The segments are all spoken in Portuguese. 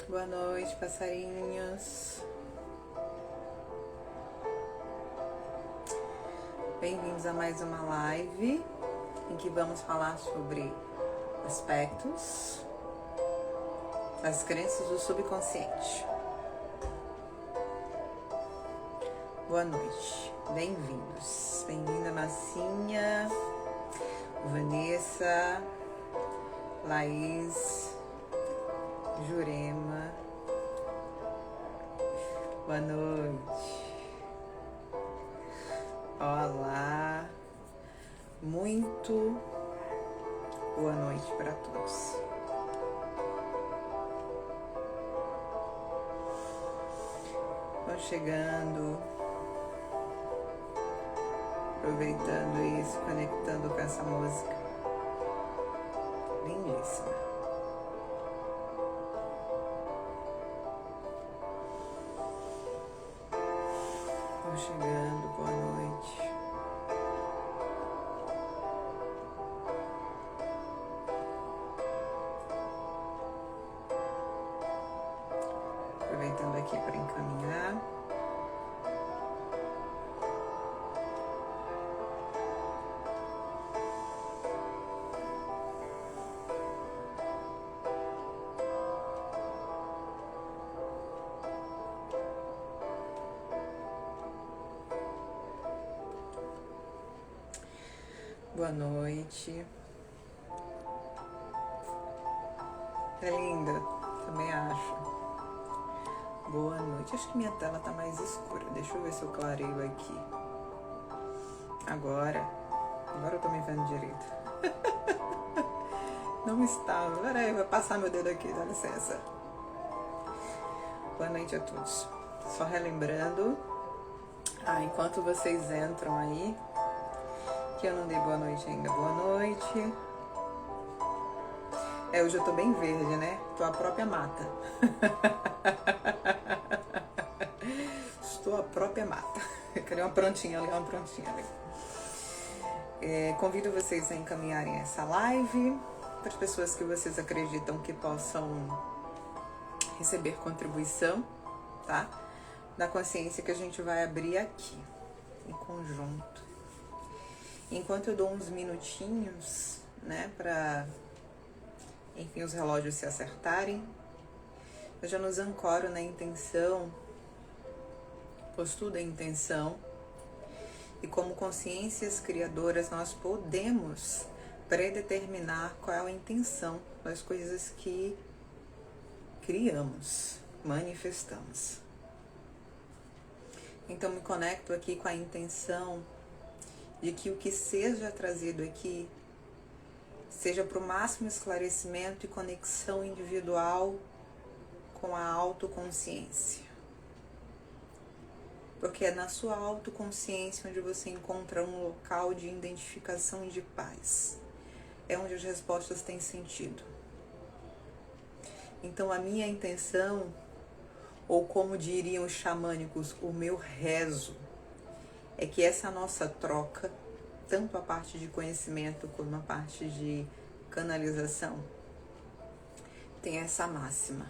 Boa noite, passarinhos. Bem-vindos a mais uma live em que vamos falar sobre aspectos das crenças do subconsciente. Boa noite, bem-vindos. Bem-vinda, Massinha, Vanessa, Laís, Jurema. Boa noite. Olá. Muito boa noite para todos. Vão chegando, aproveitando e se conectando com essa música lindíssima. Vão chegando, boa noite. Aproveitando aqui para encaminhar. Boa noite. É linda, também acho. Boa noite. Acho que minha tela tá mais escura. Deixa eu ver se eu clareio aqui. Agora eu tô me vendo direito. Não estava. Peraí, vou passar meu dedo aqui, dá licença. Boa noite a todos. Só relembrando, enquanto vocês entram aí, que eu não dei boa noite ainda. Boa noite. Hoje eu tô bem verde, né? Tô a própria mata. Estou a própria mata. Cadê uma plantinha ali? Uma plantinha ali. Convido vocês a encaminharem essa live para as pessoas que vocês acreditam que possam receber contribuição, tá? Da consciência que a gente vai abrir aqui, em conjunto. Enquanto eu dou uns minutinhos, né, para, enfim, os relógios se acertarem, eu já nos ancoro na intenção, postulo a intenção, e como consciências criadoras nós podemos predeterminar qual é a intenção das coisas que criamos, manifestamos. Então me conecto aqui com a intenção de que o que seja trazido aqui seja para o máximo esclarecimento e conexão individual com a autoconsciência. Porque é na sua autoconsciência onde você encontra um local de identificação e de paz. É onde as respostas têm sentido. Então a minha intenção, ou como diriam os xamânicos, o meu rezo, é que essa nossa troca, tanto a parte de conhecimento como a parte de canalização, tem essa máxima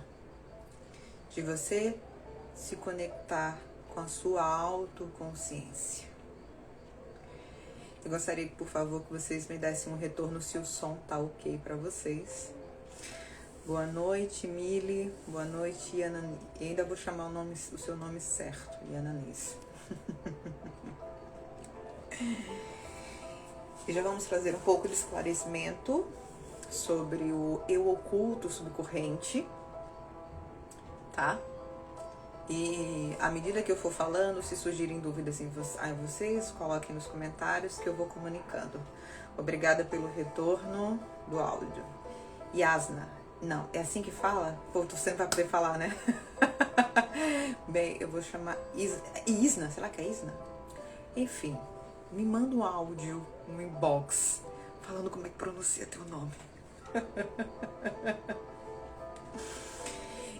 de você se conectar com a sua autoconsciência. Eu gostaria, por favor, que vocês me dessem um retorno se o som tá ok para vocês. Boa noite, Mili. Boa noite, Yanani. E ainda vou chamar o seu nome certo, Yananis. E já vamos trazer um pouco de esclarecimento sobre o eu oculto subcorrente, tá? E à medida que eu for falando, se surgirem dúvidas em vocês, coloquem nos comentários que eu vou comunicando. Obrigada pelo retorno do áudio. Yasna, não, é assim que fala? Pô, tu sempre vai poder falar, né? Bem, eu vou chamar Isna, será que é Isna? Enfim, me manda um áudio no inbox falando como é que pronuncia teu nome.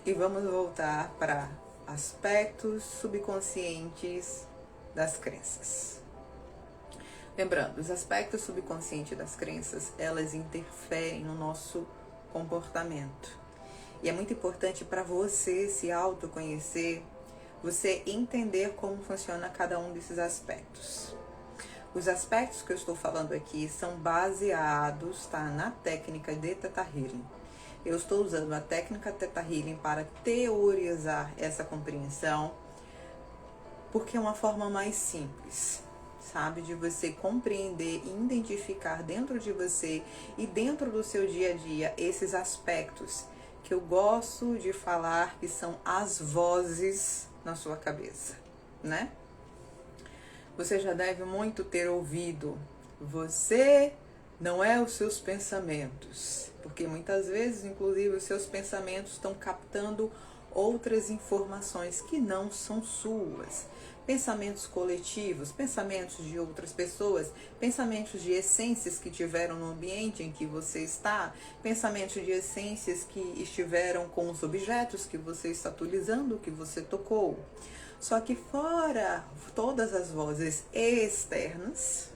E vamos voltar para aspectos subconscientes das crenças. Lembrando, os aspectos subconscientes das crenças, elas interferem no nosso comportamento. E é muito importante para você se autoconhecer, você entender como funciona cada um desses aspectos. Os aspectos que eu estou falando aqui são baseados, tá, na técnica de Theta Healing. Eu estou usando a técnica Theta Healing para teorizar essa compreensão, porque é uma forma mais simples, sabe, de você compreender e identificar dentro de você e dentro do seu dia a dia esses aspectos que eu gosto de falar que são as vozes na sua cabeça, né? Você já deve muito ter ouvido, você não é os seus pensamentos, porque muitas vezes, inclusive, os seus pensamentos estão captando outras informações que não são suas. Pensamentos coletivos, pensamentos de outras pessoas, pensamentos de essências que tiveram no ambiente em que você está, pensamentos de essências que estiveram com os objetos que você está utilizando, que você tocou. Só que fora todas as vozes externas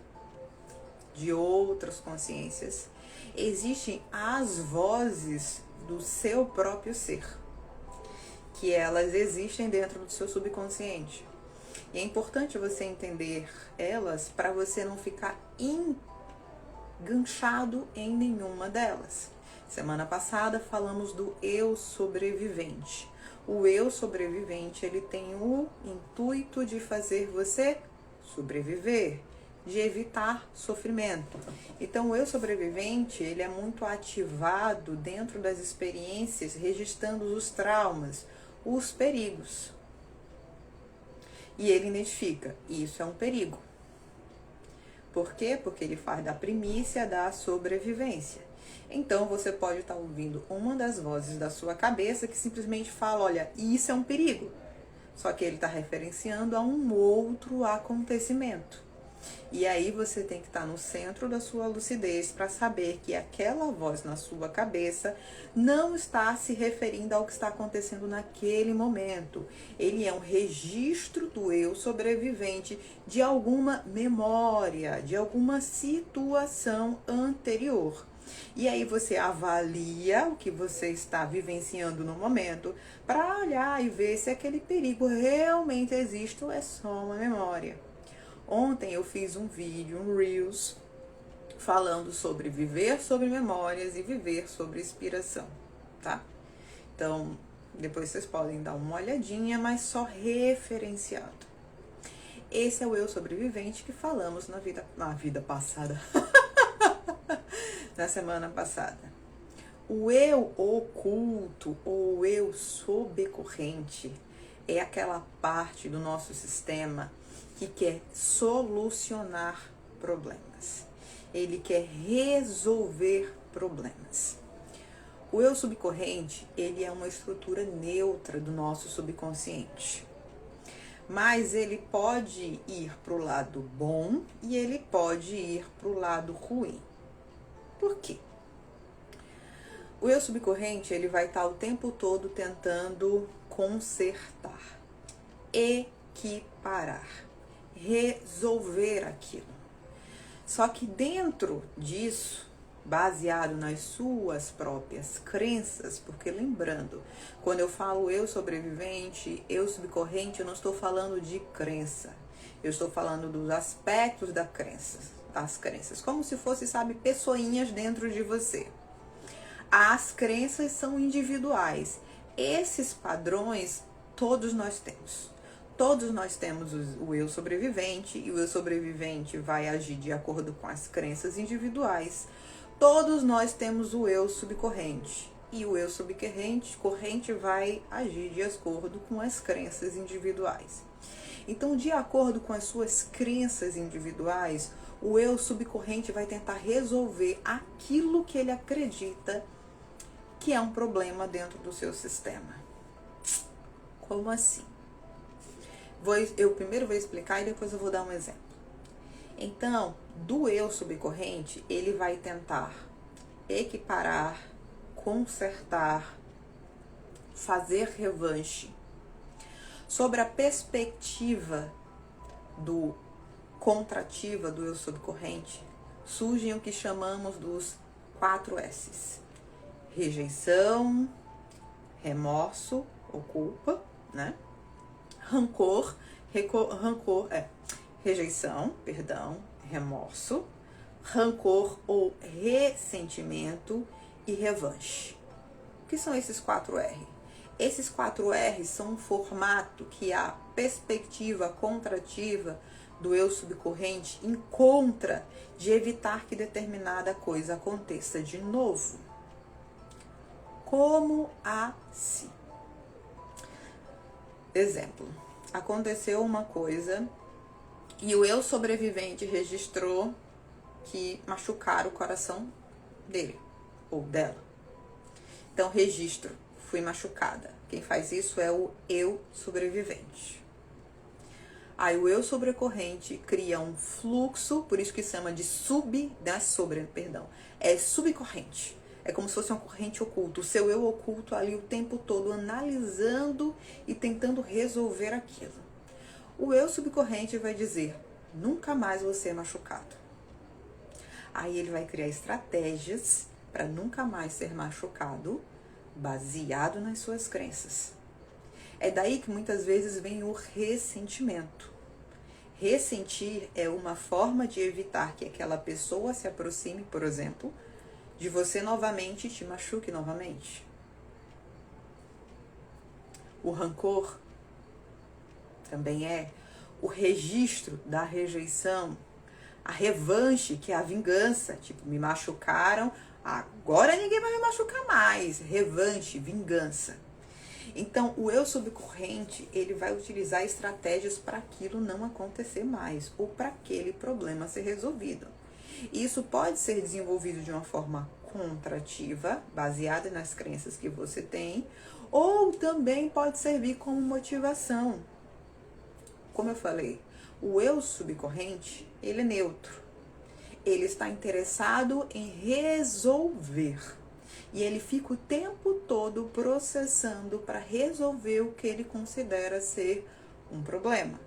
de outras consciências, existem as vozes do seu próprio ser, que elas existem dentro do seu subconsciente. E é importante você entender elas para você não ficar enganchado em nenhuma delas. Semana passada falamos do eu sobrevivente. O eu sobrevivente, ele tem o intuito de fazer você sobreviver, de evitar sofrimento. Então, o eu sobrevivente, ele é muito ativado dentro das experiências, registrando os traumas, os perigos. E ele identifica, isso é um perigo. Por quê? Porque ele faz da primícia da sobrevivência. Então, você pode estar ouvindo uma das vozes da sua cabeça que simplesmente fala, olha, isso é um perigo. Só que ele está referenciando a um outro acontecimento. E aí você tem que estar no centro da sua lucidez para saber que aquela voz na sua cabeça não está se referindo ao que está acontecendo naquele momento. Ele é um registro do eu sobrevivente de alguma memória, de alguma situação anterior. E aí você avalia o que você está vivenciando no momento para olhar e ver se aquele perigo realmente existe ou é só uma memória. Ontem eu fiz um vídeo, um Reels, falando sobre viver sobre memórias e viver sobre inspiração, tá? Então, depois vocês podem dar uma olhadinha, mas só referenciado. Esse é o eu sobrevivente que falamos na vida passada. Na semana passada. O eu oculto ou eu sobrecorrente é aquela parte do nosso sistema que quer solucionar problemas. Ele quer resolver problemas. O eu subcorrente, ele é uma estrutura neutra do nosso subconsciente. Mas ele pode ir para o lado bom e ele pode ir para o lado ruim. Por quê? O eu subcorrente, ele vai estar o tempo todo tentando consertar, equiparar, resolver aquilo. Só que dentro disso, baseado nas suas próprias crenças, porque lembrando, quando eu falo eu sobrevivente, eu subcorrente, eu não estou falando de crença. Eu estou falando dos aspectos das crenças, como se fosse, sabe, pessoinhas dentro de você. As crenças são individuais. Esses padrões todos nós temos. Todos nós temos o eu sobrevivente, e o eu sobrevivente vai agir de acordo com as crenças individuais. Todos nós temos o eu subcorrente, e o eu subcorrente vai agir de acordo com as crenças individuais. Então, de acordo com as suas crenças individuais, o eu subcorrente vai tentar resolver aquilo que ele acredita que é um problema dentro do seu sistema. Como assim? Eu primeiro vou explicar e depois eu vou dar um exemplo. Então, do eu subcorrente, ele vai tentar equiparar, consertar, fazer revanche. Sobre a perspectiva contrativa do eu subcorrente, surgem o que chamamos dos 4 S's. Rejeição, remorso ou culpa, né? Rejeição, perdão, remorso, rancor ou ressentimento e revanche. O que são esses 4R? Esses 4R são um formato que a perspectiva contrativa do eu subcorrente encontra de evitar que determinada coisa aconteça de novo. Como assim? Exemplo, aconteceu uma coisa e o eu sobrevivente registrou que machucaram o coração dele ou dela. Então, registro, fui machucada. Quem faz isso é o eu sobrevivente. Aí o eu sobrecorrente cria um fluxo, por isso que chama de é subcorrente. É como se fosse uma corrente oculta. O seu eu oculto ali o tempo todo analisando e tentando resolver aquilo. O eu subcorrente vai dizer, nunca mais vou ser machucado. Aí ele vai criar estratégias para nunca mais ser machucado, baseado nas suas crenças. É daí que muitas vezes vem o ressentimento. Ressentir é uma forma de evitar que aquela pessoa se aproxime, por exemplo, de você novamente e te machuque novamente. O rancor também é o registro da rejeição, a revanche, que é a vingança, tipo, me machucaram, agora ninguém vai me machucar mais. Revanche, vingança. Então, o eu subcorrente, ele vai utilizar estratégias para aquilo não acontecer mais, ou para aquele problema ser resolvido. Isso pode ser desenvolvido de uma forma contrativa, baseada nas crenças que você tem, ou também pode servir como motivação. Como eu falei, o eu subcorrente, ele é neutro. Ele está interessado em resolver. E ele fica o tempo todo processando para resolver o que ele considera ser um problema.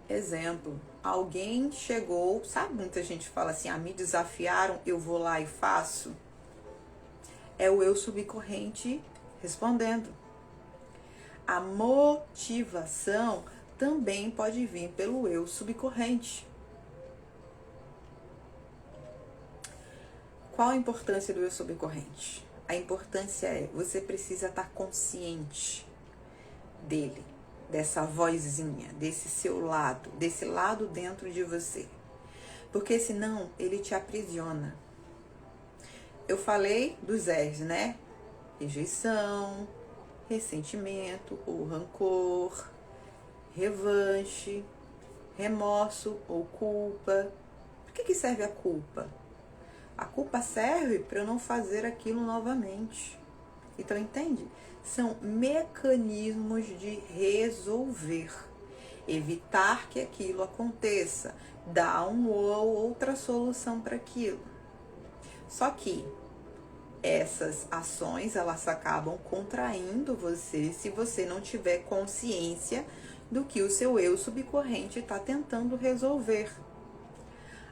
Exemplo, alguém chegou, sabe, muita gente fala assim, me desafiaram, eu vou lá e faço. É o eu subcorrente respondendo. A motivação também pode vir pelo eu subcorrente. Qual a importância do eu subcorrente? A importância é, você precisa estar consciente dele, dessa vozinha, desse seu lado, desse lado dentro de você. Porque senão ele te aprisiona. Eu falei dos R's, né? Rejeição, ressentimento ou rancor, revanche, remorso ou culpa. Por que serve a culpa? A culpa serve para eu não fazer aquilo novamente. Então, entende? São mecanismos de resolver, evitar que aquilo aconteça, dar uma ou outra solução para aquilo. Só que essas ações, elas acabam contraindo você se você não tiver consciência do que o seu eu subcorrente está tentando resolver.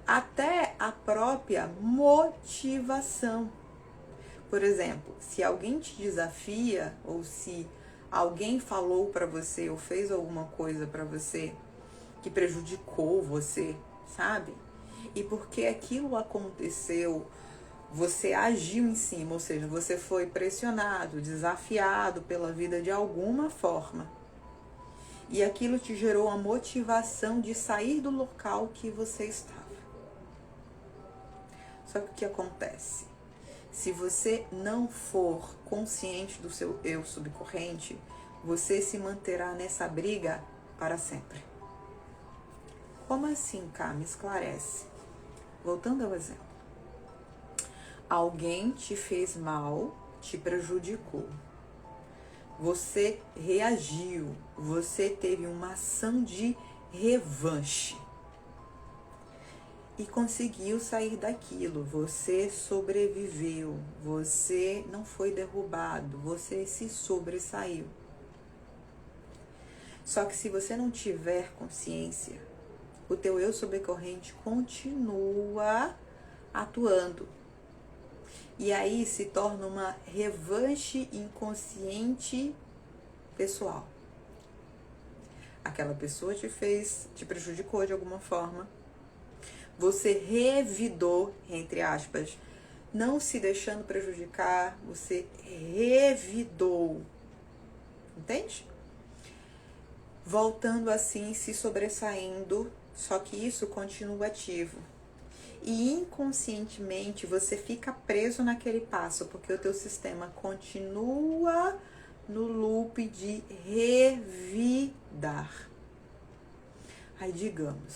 Até a própria motivação. Por exemplo, se alguém te desafia ou se alguém falou para você ou fez alguma coisa para você que prejudicou você, sabe? E porque aquilo aconteceu, você agiu em cima, ou seja, você foi pressionado, desafiado pela vida de alguma forma. E aquilo te gerou a motivação de sair do local que você estava. Só que o que acontece? Se você não for consciente do seu eu subcorrente, você se manterá nessa briga para sempre. Como assim, Cá? Me esclarece. Voltando ao exemplo. Alguém te fez mal, te prejudicou. Você reagiu, você teve uma ação de revanche. E conseguiu sair daquilo, você sobreviveu, você não foi derrubado, você se sobressaiu. Só que se você não tiver consciência, o teu eu subcorrente continua atuando. E aí se torna uma revanche inconsciente pessoal. Aquela pessoa te prejudicou de alguma forma. Você revidou, entre aspas, não se deixando prejudicar, você revidou. Entende? Voltando assim, se sobressaindo, só que isso continua ativo. E inconscientemente você fica preso naquele passo, porque o teu sistema continua no loop de revidar. Aí digamos,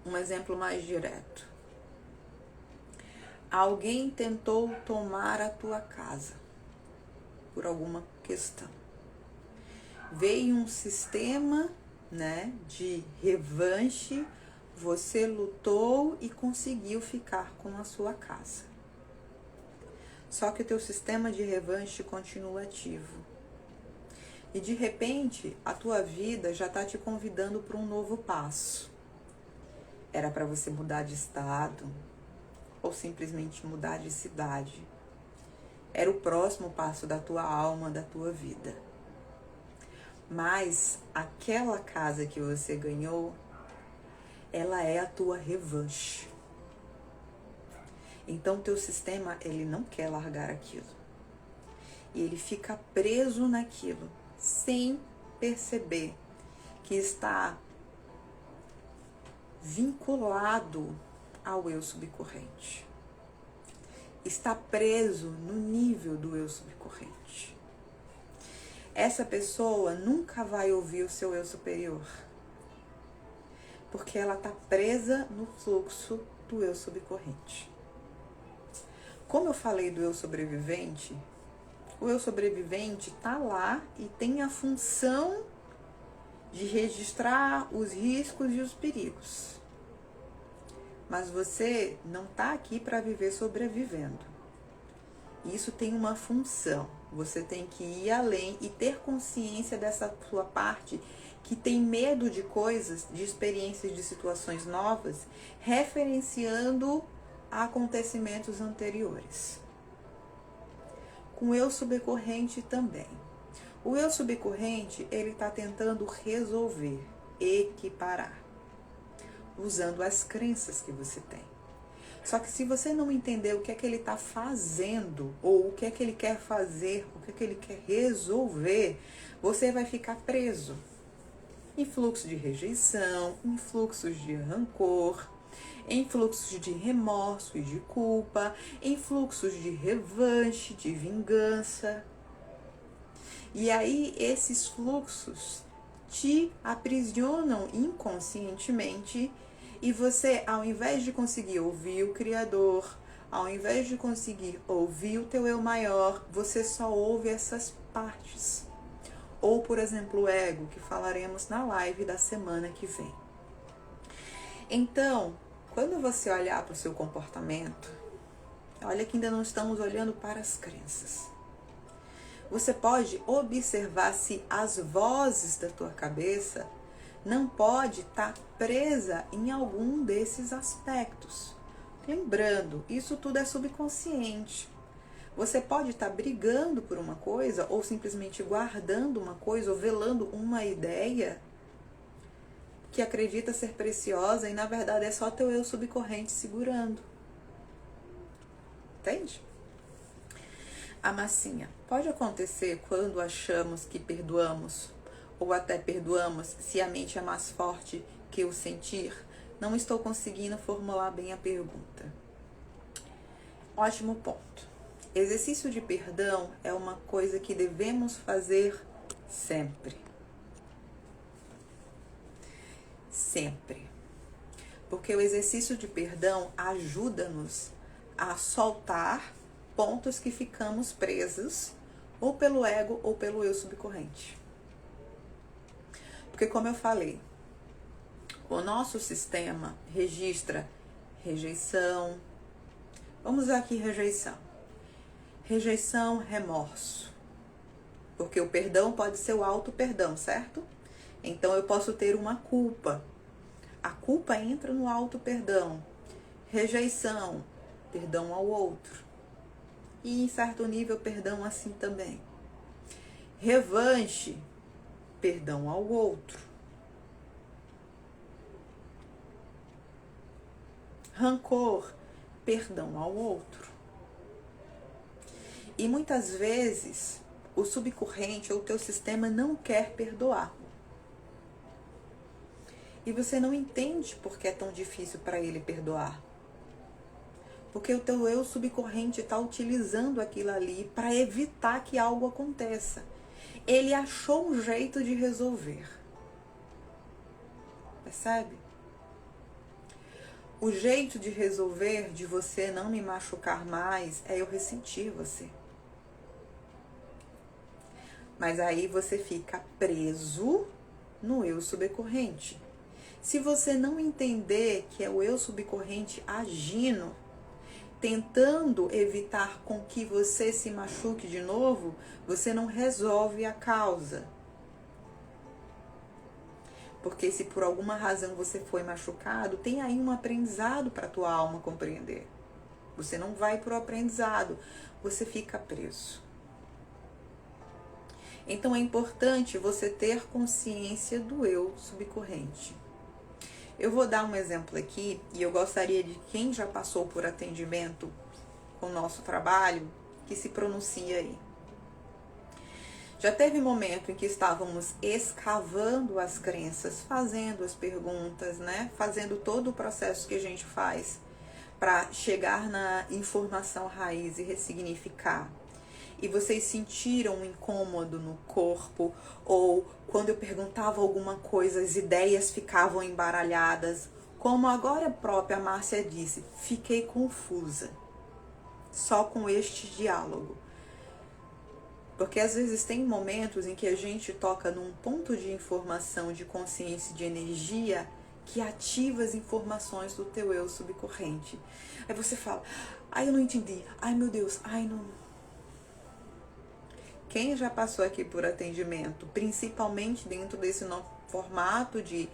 um exemplo mais direto. Alguém tentou tomar a tua casa por alguma questão. Veio um sistema, né, de revanche, você lutou e conseguiu ficar com a sua casa. Só que o teu sistema de revanche continua ativo. E de repente, a tua vida já está te convidando para um novo passo. Era para você mudar de estado ou simplesmente mudar de cidade. Era o próximo passo da tua alma, da tua vida. Mas aquela casa que você ganhou, ela é a tua revanche. Então teu sistema, ele não quer largar aquilo. E ele fica preso naquilo, sem perceber que está vinculado ao eu subcorrente. Está preso no nível do eu subcorrente. Essa pessoa nunca vai ouvir o seu eu superior, porque ela está presa no fluxo do eu subcorrente. Como eu falei do eu sobrevivente, o eu sobrevivente está lá e tem a função de registrar os riscos e os perigos. Mas você não está aqui para viver sobrevivendo. Isso tem uma função. Você tem que ir além e ter consciência dessa sua parte que tem medo de coisas, de experiências, de situações novas, referenciando a acontecimentos anteriores. Com o eu subcorrente também. O eu subcorrente, ele está tentando resolver, equiparar, usando as crenças que você tem. Só que se você não entender o que é que ele está fazendo, ou o que é que ele quer fazer, o que é que ele quer resolver, você vai ficar preso em fluxos de rejeição, em fluxos de rancor, em fluxos de remorso e de culpa, em fluxos de revanche, de vingança. E aí esses fluxos te aprisionam inconscientemente e você, ao invés de conseguir ouvir o Criador, ao invés de conseguir ouvir o teu eu maior, você só ouve essas partes. Ou, por exemplo, o ego, que falaremos na live da semana que vem. Então, quando você olhar para o seu comportamento, olha que ainda não estamos olhando para as crenças. Você pode observar se as vozes da tua cabeça não pode estar presa em algum desses aspectos. Lembrando, isso tudo é subconsciente. Você pode estar brigando por uma coisa ou simplesmente guardando uma coisa ou velando uma ideia que acredita ser preciosa e na verdade é só teu eu subcorrente segurando. Entende? A massinha. Pode acontecer quando achamos que perdoamos ou até perdoamos se a mente é mais forte que o sentir? Não estou conseguindo formular bem a pergunta. Ótimo ponto. Exercício de perdão é uma coisa que devemos fazer sempre. Sempre. Porque o exercício de perdão ajuda-nos a soltar pontos que ficamos presos ou pelo ego ou pelo eu subcorrente. Porque como eu falei, o nosso sistema registra rejeição. Vamos usar aqui rejeição. Rejeição, remorso. Porque o perdão pode ser o auto-perdão, certo? Então eu posso ter uma culpa. A culpa entra no auto-perdão. Rejeição. perdão ao outro. E em certo nível, perdão assim também. Revanche, perdão ao outro. Rancor, perdão ao outro. E muitas vezes o subcorrente ou o teu sistema não quer perdoar. E você não entende por que é tão difícil para ele perdoar. Porque o teu eu subcorrente está utilizando aquilo ali para evitar que algo aconteça. Ele achou um jeito de resolver. Percebe? O jeito de resolver, de você não me machucar mais, é eu ressentir você. Mas aí você fica preso no eu subcorrente. Se você não entender que é o eu subcorrente agindo, tentando evitar com que você se machuque de novo, você não resolve a causa. Porque se por alguma razão você foi machucado, tem aí um aprendizado para a tua alma compreender. Você não vai para o aprendizado, você fica preso. Então é importante você ter consciência do eu subcorrente. Eu vou dar um exemplo aqui e eu gostaria de quem já passou por atendimento com o nosso trabalho, que se pronuncie aí. Já teve momento em que estávamos escavando as crenças, fazendo as perguntas, né? Fazendo todo o processo que a gente faz para chegar na informação raiz e ressignificar. E vocês sentiram um incômodo no corpo, ou quando eu perguntava alguma coisa, as ideias ficavam embaralhadas. Como agora a própria Márcia disse, fiquei confusa, só com este diálogo. Porque às vezes tem momentos em que a gente toca num ponto de informação, de consciência, de energia, que ativa as informações do teu eu subcorrente. Aí você fala, ai eu não entendi, ai meu Deus, ai não... Quem já passou aqui por atendimento, principalmente dentro desse novo formato de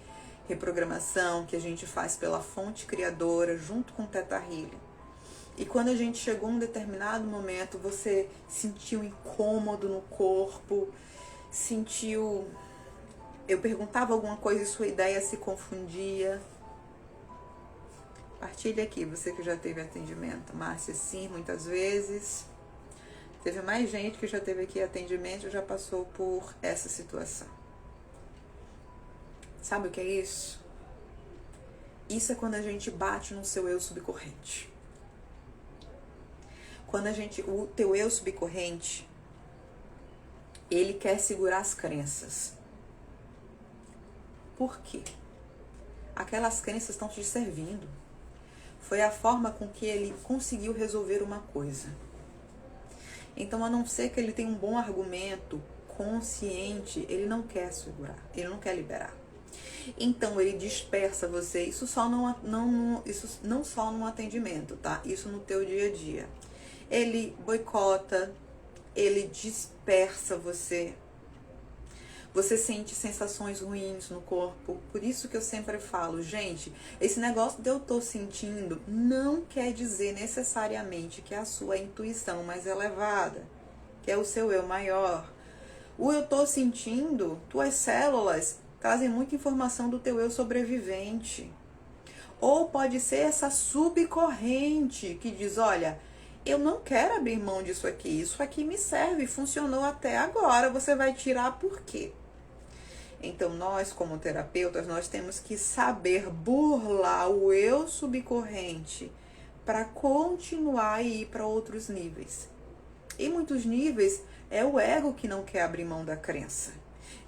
reprogramação que a gente faz pela fonte criadora, junto com o Theta Healing. E quando a gente chegou a um determinado momento, você sentiu incômodo no corpo, sentiu... Eu perguntava alguma coisa e sua ideia se confundia. Partilha aqui, você que já teve atendimento. Márcia, sim, muitas vezes... Teve mais gente que já teve aqui atendimento e já passou por essa situação. Sabe o que é isso? Isso é quando a gente bate no seu eu subcorrente. Quando o teu eu subcorrente, ele quer segurar as crenças. Por quê? Aquelas crenças estão te servindo. Foi a forma com que ele conseguiu resolver uma coisa. Então, a não ser que ele tenha um bom argumento consciente, ele não quer segurar, ele não quer liberar. Então, ele dispersa você, isso não só no atendimento, tá? Isso no teu dia a dia. Ele boicota, ele dispersa você. Você sente sensações ruins no corpo. Por isso que eu sempre falo, gente, esse negócio de eu tô sentindo não quer dizer necessariamente que é a sua intuição mais elevada, que é o seu eu maior. O eu tô sentindo, tuas células trazem muita informação do teu eu sobrevivente. Ou pode ser essa subcorrente que diz, olha, eu não quero abrir mão disso aqui, isso aqui me serve, funcionou até agora, você vai tirar por quê? Então, nós, como terapeutas, nós temos que saber burlar o eu subcorrente para continuar e ir para outros níveis. E muitos níveis é o ego que não quer abrir mão da crença.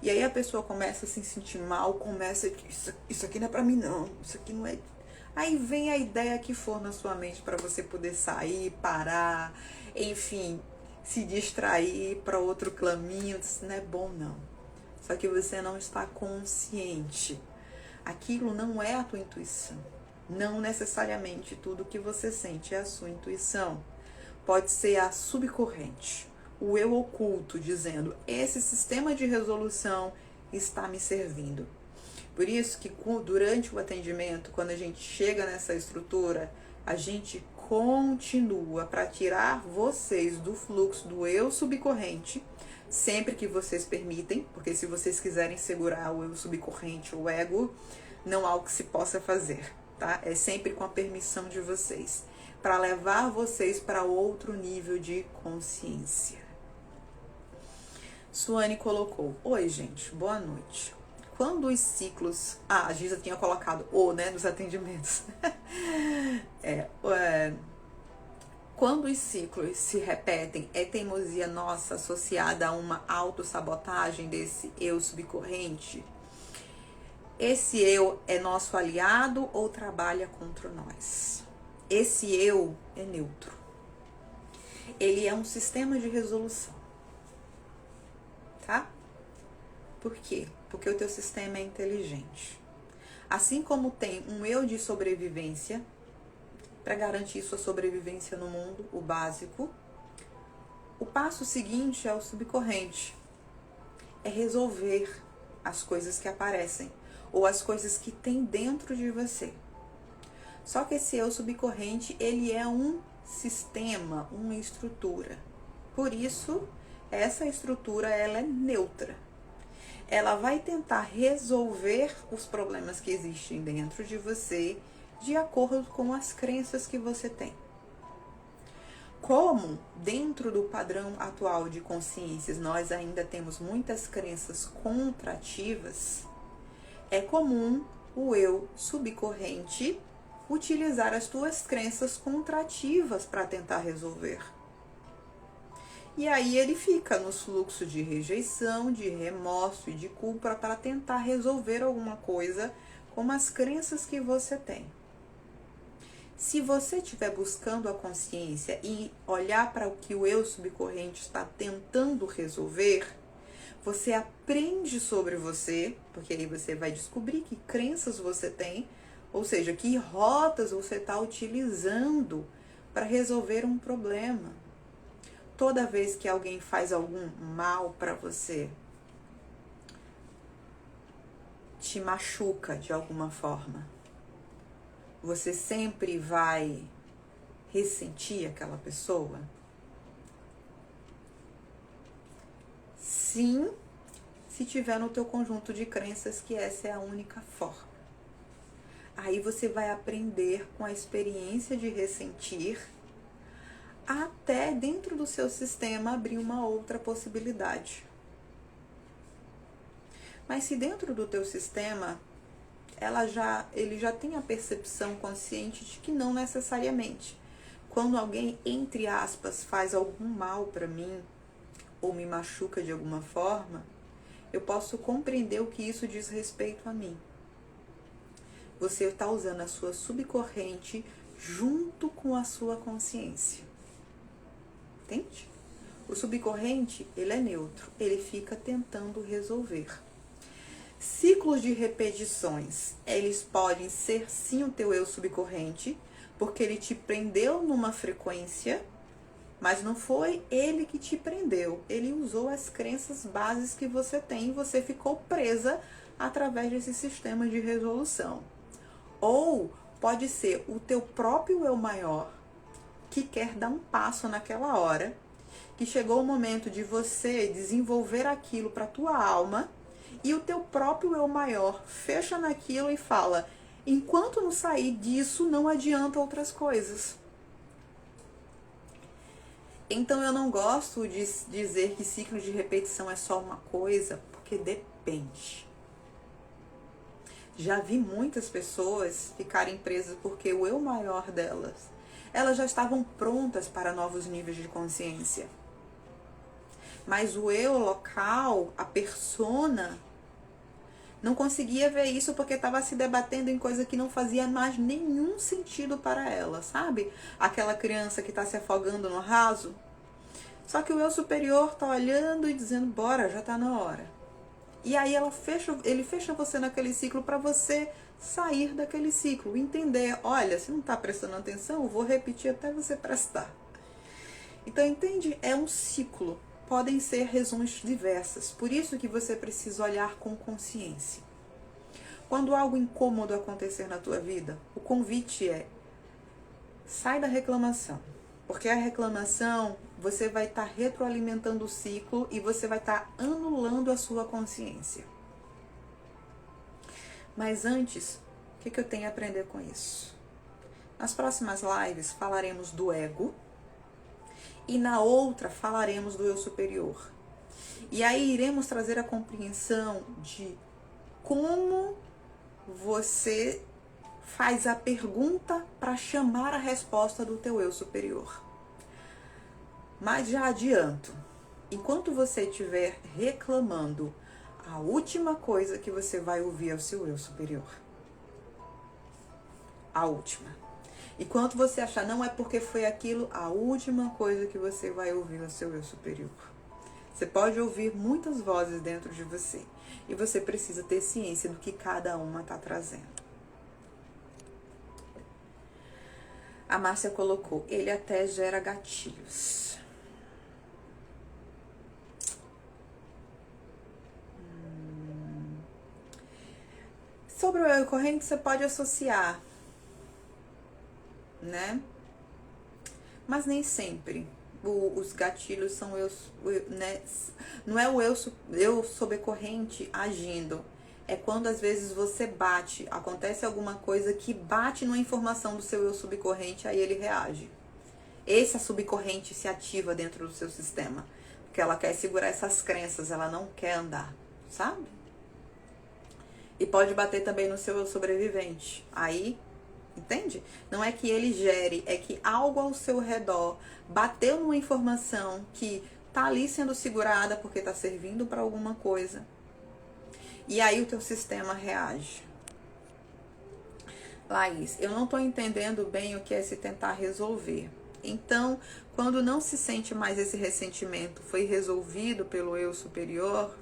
E aí a pessoa começa a se sentir mal, começa a dizer, isso aqui não é para mim não, isso aqui não é... Aí vem a ideia que for na sua mente para você poder sair, parar, enfim, se distrair para outro caminho. Isso não é bom não. Só que você não está consciente. Aquilo não é a tua intuição. Não necessariamente tudo que você sente é a sua intuição. Pode ser a subcorrente, o eu oculto, dizendo, esse sistema de resolução está me servindo. Por isso que durante o atendimento, quando a gente chega nessa estrutura, a gente continua para tirar vocês do fluxo do eu subcorrente, sempre que vocês permitem, porque se vocês quiserem segurar o eu subcorrente, o ego, não há o que se possa fazer, tá? É sempre com a permissão de vocês, para levar vocês para outro nível de consciência. Suane colocou: oi, gente, boa noite. Quando os ciclos... a Giza tinha colocado né, nos atendimentos. Quando os ciclos se repetem, é teimosia nossa associada a uma autossabotagem desse eu subcorrente? Esse eu é nosso aliado ou trabalha contra nós? Esse eu é neutro. Ele é um sistema de resolução. Tá? Por quê? Porque o teu sistema é inteligente. Assim como tem um eu de sobrevivência, para garantir sua sobrevivência no mundo, o básico, o passo seguinte é o subcorrente. É resolver as coisas que aparecem, ou as coisas que tem dentro de você. Só que esse eu subcorrente, ele é um sistema, uma estrutura. Por isso, essa estrutura, ela é neutra. Ela vai tentar resolver os problemas que existem dentro de você de acordo com as crenças que você tem. Como dentro do padrão atual de consciências nós ainda temos muitas crenças contrativas, é comum o eu subcorrente utilizar as tuas crenças contrativas para tentar resolver. E aí ele fica nos fluxos de rejeição, de remorso e de culpa para tentar resolver alguma coisa com as crenças que você tem. Se você estiver buscando a consciência e olhar para o que o eu subcorrente está tentando resolver, você aprende sobre você, porque aí você vai descobrir que crenças você tem, ou seja, que rotas você está utilizando para resolver um problema. Toda vez que alguém faz algum mal para você, te machuca de alguma forma, você sempre vai ressentir aquela pessoa? Sim, se tiver no teu conjunto de crenças que essa é a única forma. Aí você vai aprender com a experiência de ressentir, até dentro do seu sistema abrir uma outra possibilidade. Mas se dentro do teu sistema ele já tem a percepção consciente de que não necessariamente. Quando alguém, entre aspas, faz algum mal para mim ou me machuca de alguma forma, eu posso compreender o que isso diz respeito a mim. Você está usando a sua subcorrente junto com a sua consciência. Entende? O subcorrente, ele é neutro, ele fica tentando resolver. Ciclos de repetições, eles podem ser sim o teu eu subcorrente, porque ele te prendeu numa frequência, mas não foi ele que te prendeu. Ele usou as crenças bases que você tem e você ficou presa através desse sistema de resolução. Ou pode ser o teu próprio eu maior, que quer dar um passo naquela hora, que chegou o momento de você desenvolver aquilo para a tua alma, e o teu próprio eu maior fecha naquilo e fala: enquanto não sair disso, não adianta outras coisas. Então eu não gosto de dizer que ciclo de repetição é só uma coisa, porque depende. Já vi muitas pessoas ficarem presas porque o eu maior delas, elas já estavam prontas para novos níveis de consciência. Mas o eu local, a persona, não conseguia ver isso porque estava se debatendo em coisa que não fazia mais nenhum sentido para ela, sabe? Aquela criança que está se afogando no raso. Só que o eu superior está olhando e dizendo: bora, já está na hora. E aí ele fecha você naquele ciclo para você sair daquele ciclo, entender: olha, se não está prestando atenção, eu vou repetir até você prestar. Então, entende? É um ciclo. Podem ser razões diversas. Por isso que você precisa olhar com consciência. Quando algo incômodo acontecer na tua vida, o convite é: Sai da reclamação. Porque a reclamação, você vai estar retroalimentando o ciclo e você vai estar anulando a sua consciência. Mas antes, o que eu tenho a aprender com isso? Nas próximas lives falaremos do ego e na outra falaremos do eu superior. E aí iremos trazer a compreensão de como você faz a pergunta para chamar a resposta do teu eu superior. Mas já adianto, enquanto você estiver reclamando, a última coisa que você vai ouvir é o seu eu superior. A última. Enquanto você achar, não é porque foi aquilo, a última coisa que você vai ouvir é o seu eu superior. Você pode ouvir muitas vozes dentro de você. E você precisa ter ciência do que cada uma está trazendo. A Márcia colocou, ele até gera gatilhos. Sobre o eu corrente, você pode associar, né? Mas nem sempre. Os gatilhos são né? Não é o eu sobrecorrente agindo. É quando às vezes você bate, acontece alguma coisa que bate numa informação do seu eu subcorrente, aí ele reage. Essa subcorrente se ativa dentro do seu sistema. Porque ela quer segurar essas crenças, ela não quer andar, sabe? E pode bater também no seu eu sobrevivente. Aí, entende? Não é que ele gere, é que algo ao seu redor bateu numa informação que tá ali sendo segurada porque tá servindo para alguma coisa. E aí o teu sistema reage. Laís, eu não tô entendendo bem o que é se tentar resolver. Então, quando não se sente mais esse ressentimento, foi resolvido pelo eu superior,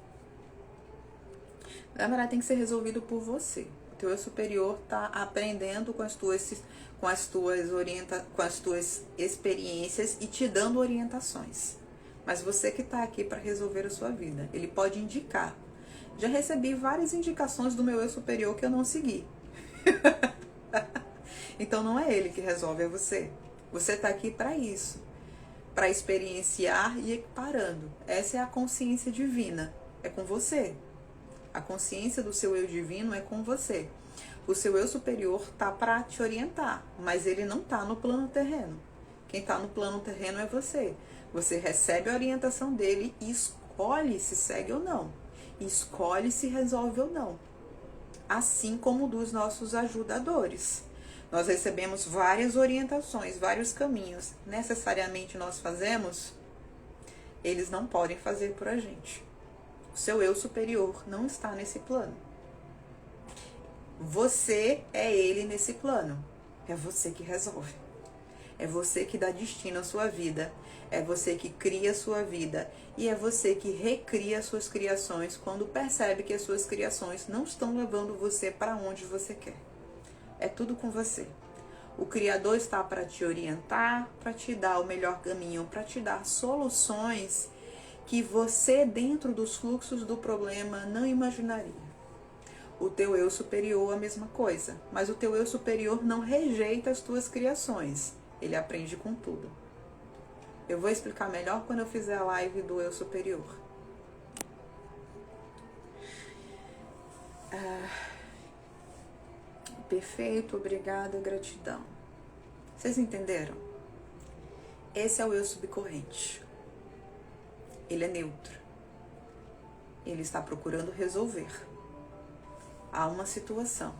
na verdade tem que ser resolvido por você. O teu eu superior tá aprendendo com as tuas experiências e te dando orientações. Mas você que tá aqui para resolver a sua vida, ele pode indicar. Já recebi várias indicações do meu eu superior que eu não segui. Então não é ele que resolve, é você. Você tá aqui para isso, para experienciar e equiparando. Essa é a consciência divina, é com você. A consciência do seu eu divino é com você. O seu eu superior tá para te orientar, mas ele não tá no plano terreno. Quem tá no plano terreno é você. Você recebe a orientação dele e escolhe se segue ou não. Escolhe se resolve ou não. Assim como dos nossos ajudadores. Nós recebemos várias orientações, vários caminhos. Necessariamente nós fazemos, eles não podem fazer por a gente. O seu eu superior não está nesse plano. Você é ele nesse plano. É você que resolve. É você que dá destino à sua vida. É você que cria a sua vida. E é você que recria as suas criações quando percebe que as suas criações não estão levando você para onde você quer. É tudo com você. O Criador está para te orientar, para te dar o melhor caminho, para te dar soluções que você, dentro dos fluxos do problema, não imaginaria. O teu eu superior, a mesma coisa. Mas o teu eu superior não rejeita as tuas criações. Ele aprende com tudo. Eu vou explicar melhor quando eu fizer a live do eu superior. Perfeito, obrigada, gratidão. Vocês entenderam? Esse é o eu subcorrente. Ele é neutro. Ele está procurando resolver. Há uma situação.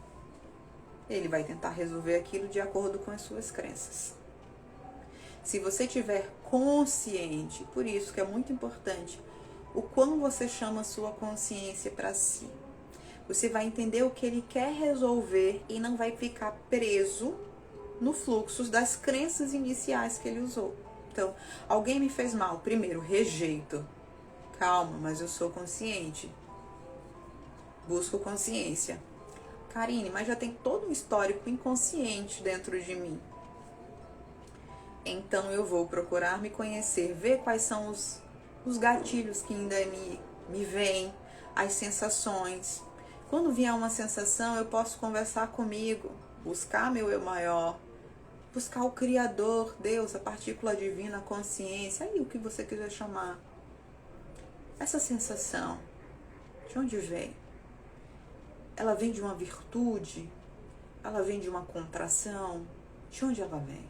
Ele vai tentar resolver aquilo de acordo com as suas crenças. Se você tiver consciente, por isso que é muito importante, o quão você chama a sua consciência para si. Você vai entender o que ele quer resolver e não vai ficar preso no fluxo das crenças iniciais que ele usou. Então, alguém me fez mal. Primeiro, rejeito. Calma, mas eu sou consciente. Busco consciência. Karine, mas já tem todo um histórico inconsciente dentro de mim. Então eu vou procurar me conhecer, ver quais são os gatilhos que ainda me vêm, as sensações. Quando vier uma sensação, eu posso conversar comigo, buscar meu eu maior, buscar o Criador, Deus, a partícula divina, a consciência, aí o que você quiser chamar. Essa sensação, de onde vem? Ela vem de uma virtude? Ela vem de uma contração? De onde ela vem?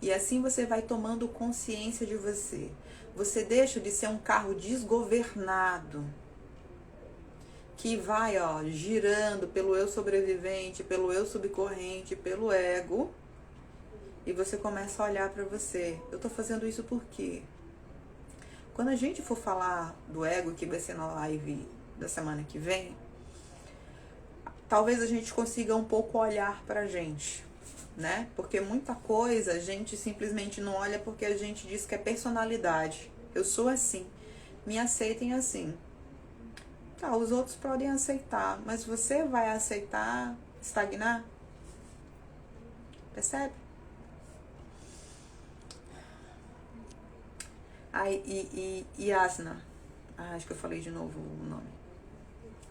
E assim você vai tomando consciência de você. Você deixa de ser um carro desgovernado, que vai, girando pelo eu sobrevivente, pelo eu subcorrente, pelo ego, e você começa a olhar para você. Eu tô fazendo isso por quê? Quando a gente for falar do ego, que vai ser na live da semana que vem, talvez a gente consiga um pouco olhar pra gente, né? Porque muita coisa a gente simplesmente não olha porque a gente diz que é personalidade. Eu sou assim, me aceitem assim. Tá, os outros podem aceitar, mas você vai aceitar estagnar? Percebe? Yasna. Acho que eu falei de novo o nome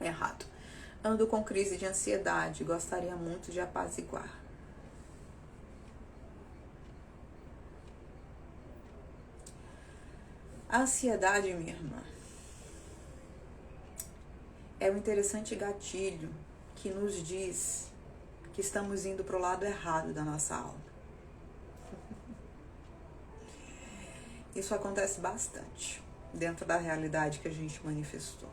errado. Ando com crise de ansiedade, gostaria muito de apaziguar. A ansiedade, minha irmã, é um interessante gatilho que nos diz que estamos indo para o lado errado da nossa alma. Isso acontece bastante dentro da realidade que a gente manifestou.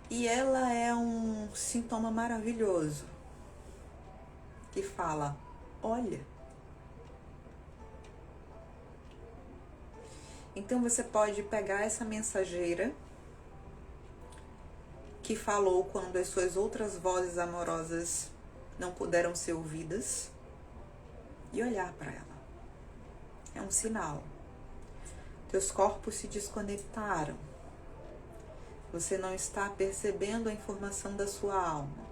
E ela é um sintoma maravilhoso que fala, olha. Então você pode pegar essa mensageira que falou quando as suas outras vozes amorosas não puderam ser ouvidas e olhar para ela. É um sinal. Teus corpos se desconectaram. Você não está percebendo a informação da sua alma.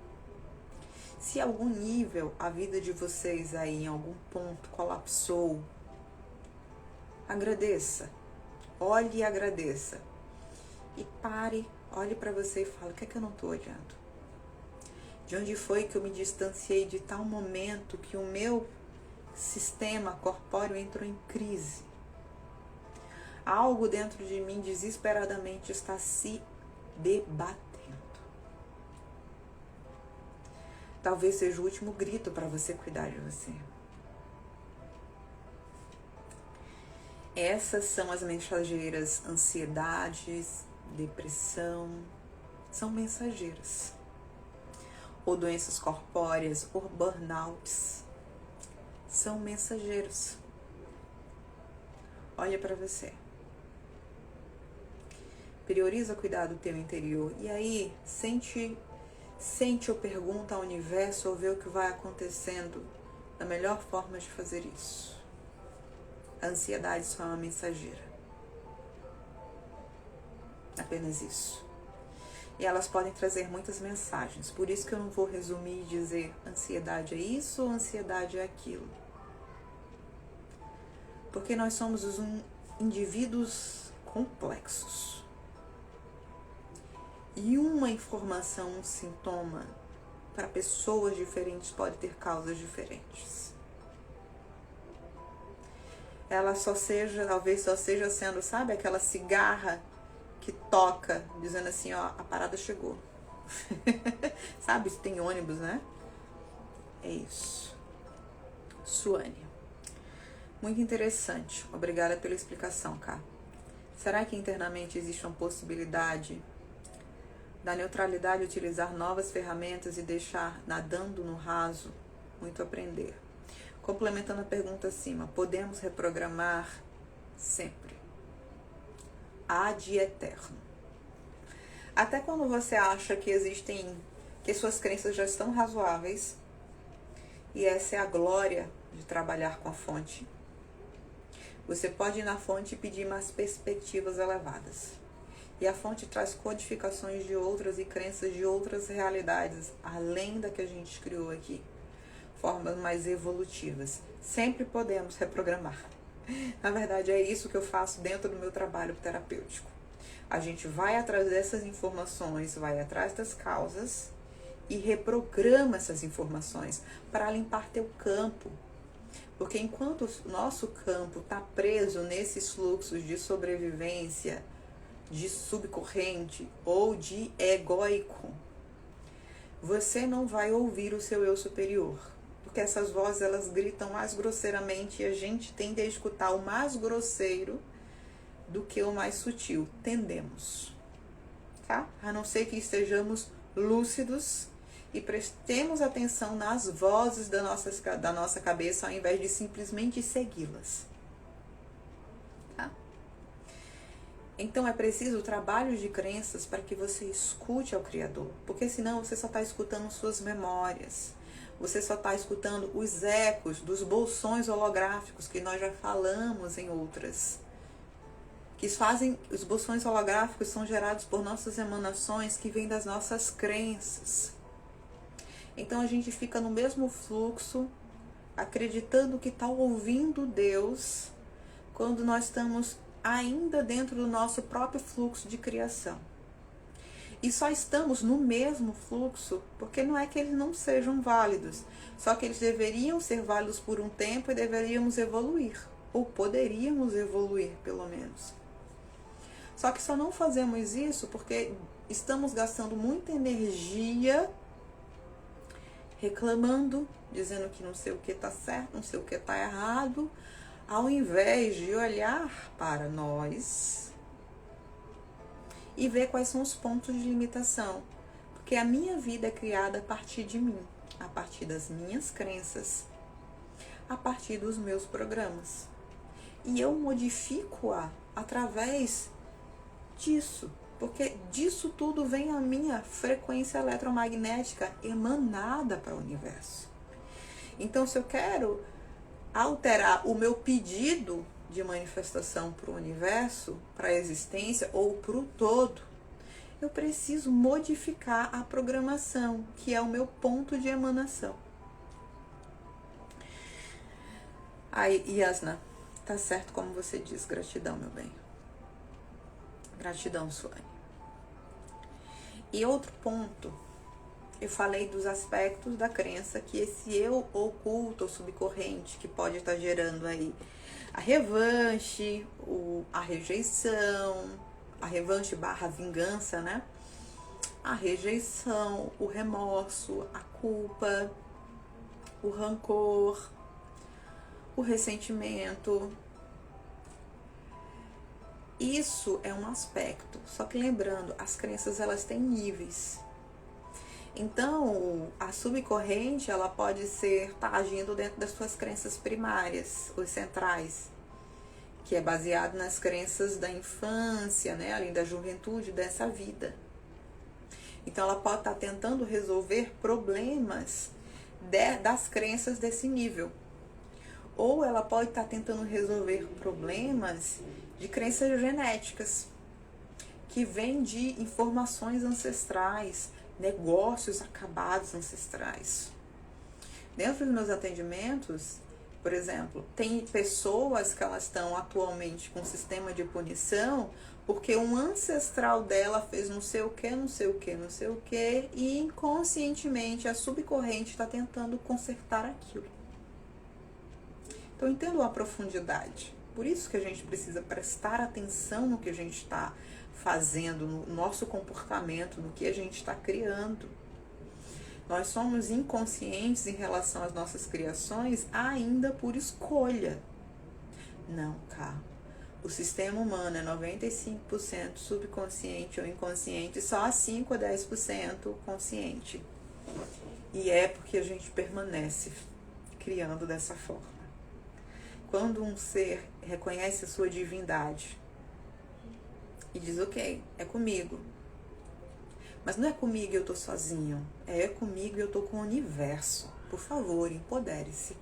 Se em algum nível a vida de vocês aí em algum ponto colapsou, agradeça. Olhe e agradeça. E pare, olhe para você e fale, o que é que eu não estou olhando? De onde foi que eu me distanciei de tal momento que o meu sistema corpóreo entrou em crise? Algo dentro de mim desesperadamente está se debatendo. Talvez seja o último grito para você cuidar de você. Essas são as mensageiras, ansiedades, depressão, são mensageiras. Ou doenças corpóreas, ou burnouts, são mensageiros. Olha para você. Prioriza cuidar do teu interior. E aí, sente ou pergunta ao universo ou vê o que vai acontecendo da melhor forma de fazer isso. A ansiedade só é uma mensageira. Apenas isso. E elas podem trazer muitas mensagens. Por isso que eu não vou resumir e dizer ansiedade é isso ou ansiedade é aquilo. Porque nós somos os indivíduos complexos. E uma informação, um sintoma, para pessoas diferentes pode ter causas diferentes. Ela talvez só seja sendo, sabe, aquela cigarra que toca, dizendo assim, ó, a parada chegou. Sabe, tem ônibus, né? É isso. Suane. Muito interessante. Obrigada pela explicação, Cá. Será que internamente existe uma possibilidade da neutralidade utilizar novas ferramentas e deixar nadando no raso? Muito aprender. Complementando a pergunta acima, podemos reprogramar sempre. Ad eterno. Até quando você acha que suas crenças já estão razoáveis, e essa é a glória de trabalhar com a fonte, você pode ir na fonte e pedir mais perspectivas elevadas. E a fonte traz codificações de outras e crenças de outras realidades, além da que a gente criou aqui. Formas mais evolutivas. Sempre podemos reprogramar. Na verdade, é isso que eu faço dentro do meu trabalho terapêutico. A gente vai atrás dessas informações, vai atrás das causas e reprograma essas informações para limpar teu campo. Porque enquanto o nosso campo está preso nesses fluxos de sobrevivência, de subcorrente ou de egóico, você não vai ouvir o seu eu superior. Porque essas vozes, elas gritam mais grosseiramente e a gente tende a escutar o mais grosseiro do que o mais sutil. Tendemos, tá? A não ser que estejamos lúcidos e prestemos atenção nas vozes da nossa cabeça ao invés de simplesmente segui-las. Tá? Então é preciso trabalho de crenças para que você escute ao Criador, porque senão você só está escutando suas memórias, você só está escutando os ecos dos bolsões holográficos que nós já falamos em outras. Os bolsões holográficos são gerados por nossas emanações que vêm das nossas crenças. Então a gente fica no mesmo fluxo, acreditando que está ouvindo Deus, quando nós estamos ainda dentro do nosso próprio fluxo de criação. E só estamos no mesmo fluxo porque não é que eles não sejam válidos, só que eles deveriam ser válidos por um tempo e deveríamos evoluir, ou poderíamos evoluir pelo menos. Só que só não fazemos isso porque estamos gastando muita energia reclamando, dizendo que não sei o que está certo, não sei o que está errado, ao invés de olhar para nós e ver quais são os pontos de limitação. Porque a minha vida é criada a partir de mim, a partir das minhas crenças, a partir dos meus programas. E eu modifico-a através disso, porque disso tudo vem a minha frequência eletromagnética emanada para o universo. Então, se eu quero alterar o meu pedido de manifestação para o universo, para a existência ou para o todo, eu preciso modificar a programação, que é o meu ponto de emanação. Aí, Yasna, tá certo como você diz, gratidão, meu bem. Gratidão, Suane. E outro ponto, eu falei dos aspectos da crença que esse eu oculto ou subcorrente que pode estar gerando aí a revanche, a rejeição, a revanche / vingança, né? A rejeição, o remorso, a culpa, o rancor, o ressentimento. Isso é um aspecto, só que lembrando, as crenças elas têm níveis. Então, a subcorrente ela pode estar agindo dentro das suas crenças primárias, os centrais, que é baseado nas crenças da infância, né, além da juventude, dessa vida. Então, ela pode estar tentando resolver problemas das crenças desse nível. Ou ela pode estar tentando resolver problemas de crenças genéticas, que vêm de informações ancestrais, negócios acabados ancestrais. Dentro dos meus atendimentos, por exemplo, tem pessoas que elas estão atualmente com sistema de punição porque um ancestral dela fez não sei o que, não sei o que, não sei o que, e inconscientemente a subcorrente está tentando consertar aquilo. Então, entendo a profundidade. Por isso que a gente precisa prestar atenção no que a gente está fazendo, no nosso comportamento, no que a gente está criando. Nós somos inconscientes em relação às nossas criações ainda por escolha. Não, cá. O sistema humano é 95% subconsciente ou inconsciente, só 5 a 10% consciente. E é porque a gente permanece criando dessa forma. Quando um ser reconhece a sua divindade e diz, ok, é comigo. Mas não é comigo e eu tô sozinho. É comigo e eu tô com o universo. Por favor, empodere-se.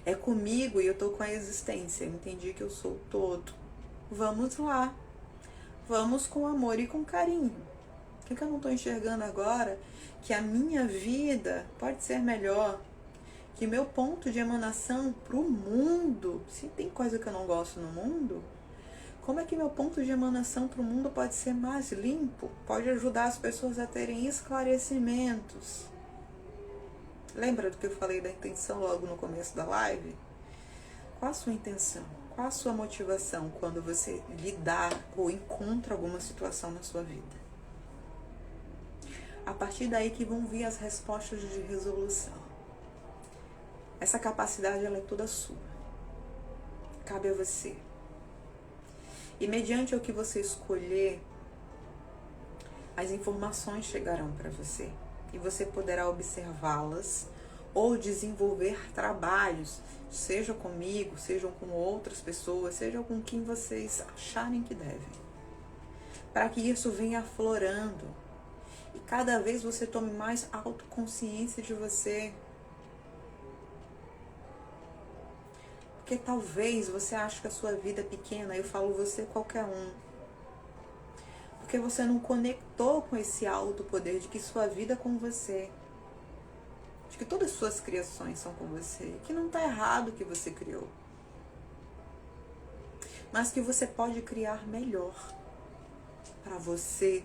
É comigo e eu tô com a existência. Eu entendi que eu sou o todo. Vamos lá. Vamos com amor e com carinho. O que eu não tô enxergando agora? Que a minha vida pode ser melhor. Que meu ponto de emanação pro mundo, se tem coisa que eu não gosto no mundo, como é que meu ponto de emanação para o mundo pode ser mais limpo? Pode ajudar as pessoas a terem esclarecimentos. Lembra do que eu falei da intenção logo no começo da live? Qual a sua intenção? Qual a sua motivação quando você lidar ou encontra alguma situação na sua vida? A partir daí que vão vir as respostas de resolução. Essa capacidade, ela é toda sua. Cabe a você. E mediante o que você escolher, as informações chegarão para você. E você poderá observá-las ou desenvolver trabalhos, seja comigo, sejam com outras pessoas, seja com quem vocês acharem que devem. Para que isso venha aflorando. E cada vez você tome mais autoconsciência de você. Porque talvez você ache que a sua vida é pequena, eu falo você qualquer um. Porque você não conectou com esse alto poder de que sua vida é com você. De que todas as suas criações são com você. Que não está errado o que você criou. Mas que você pode criar melhor. Para você,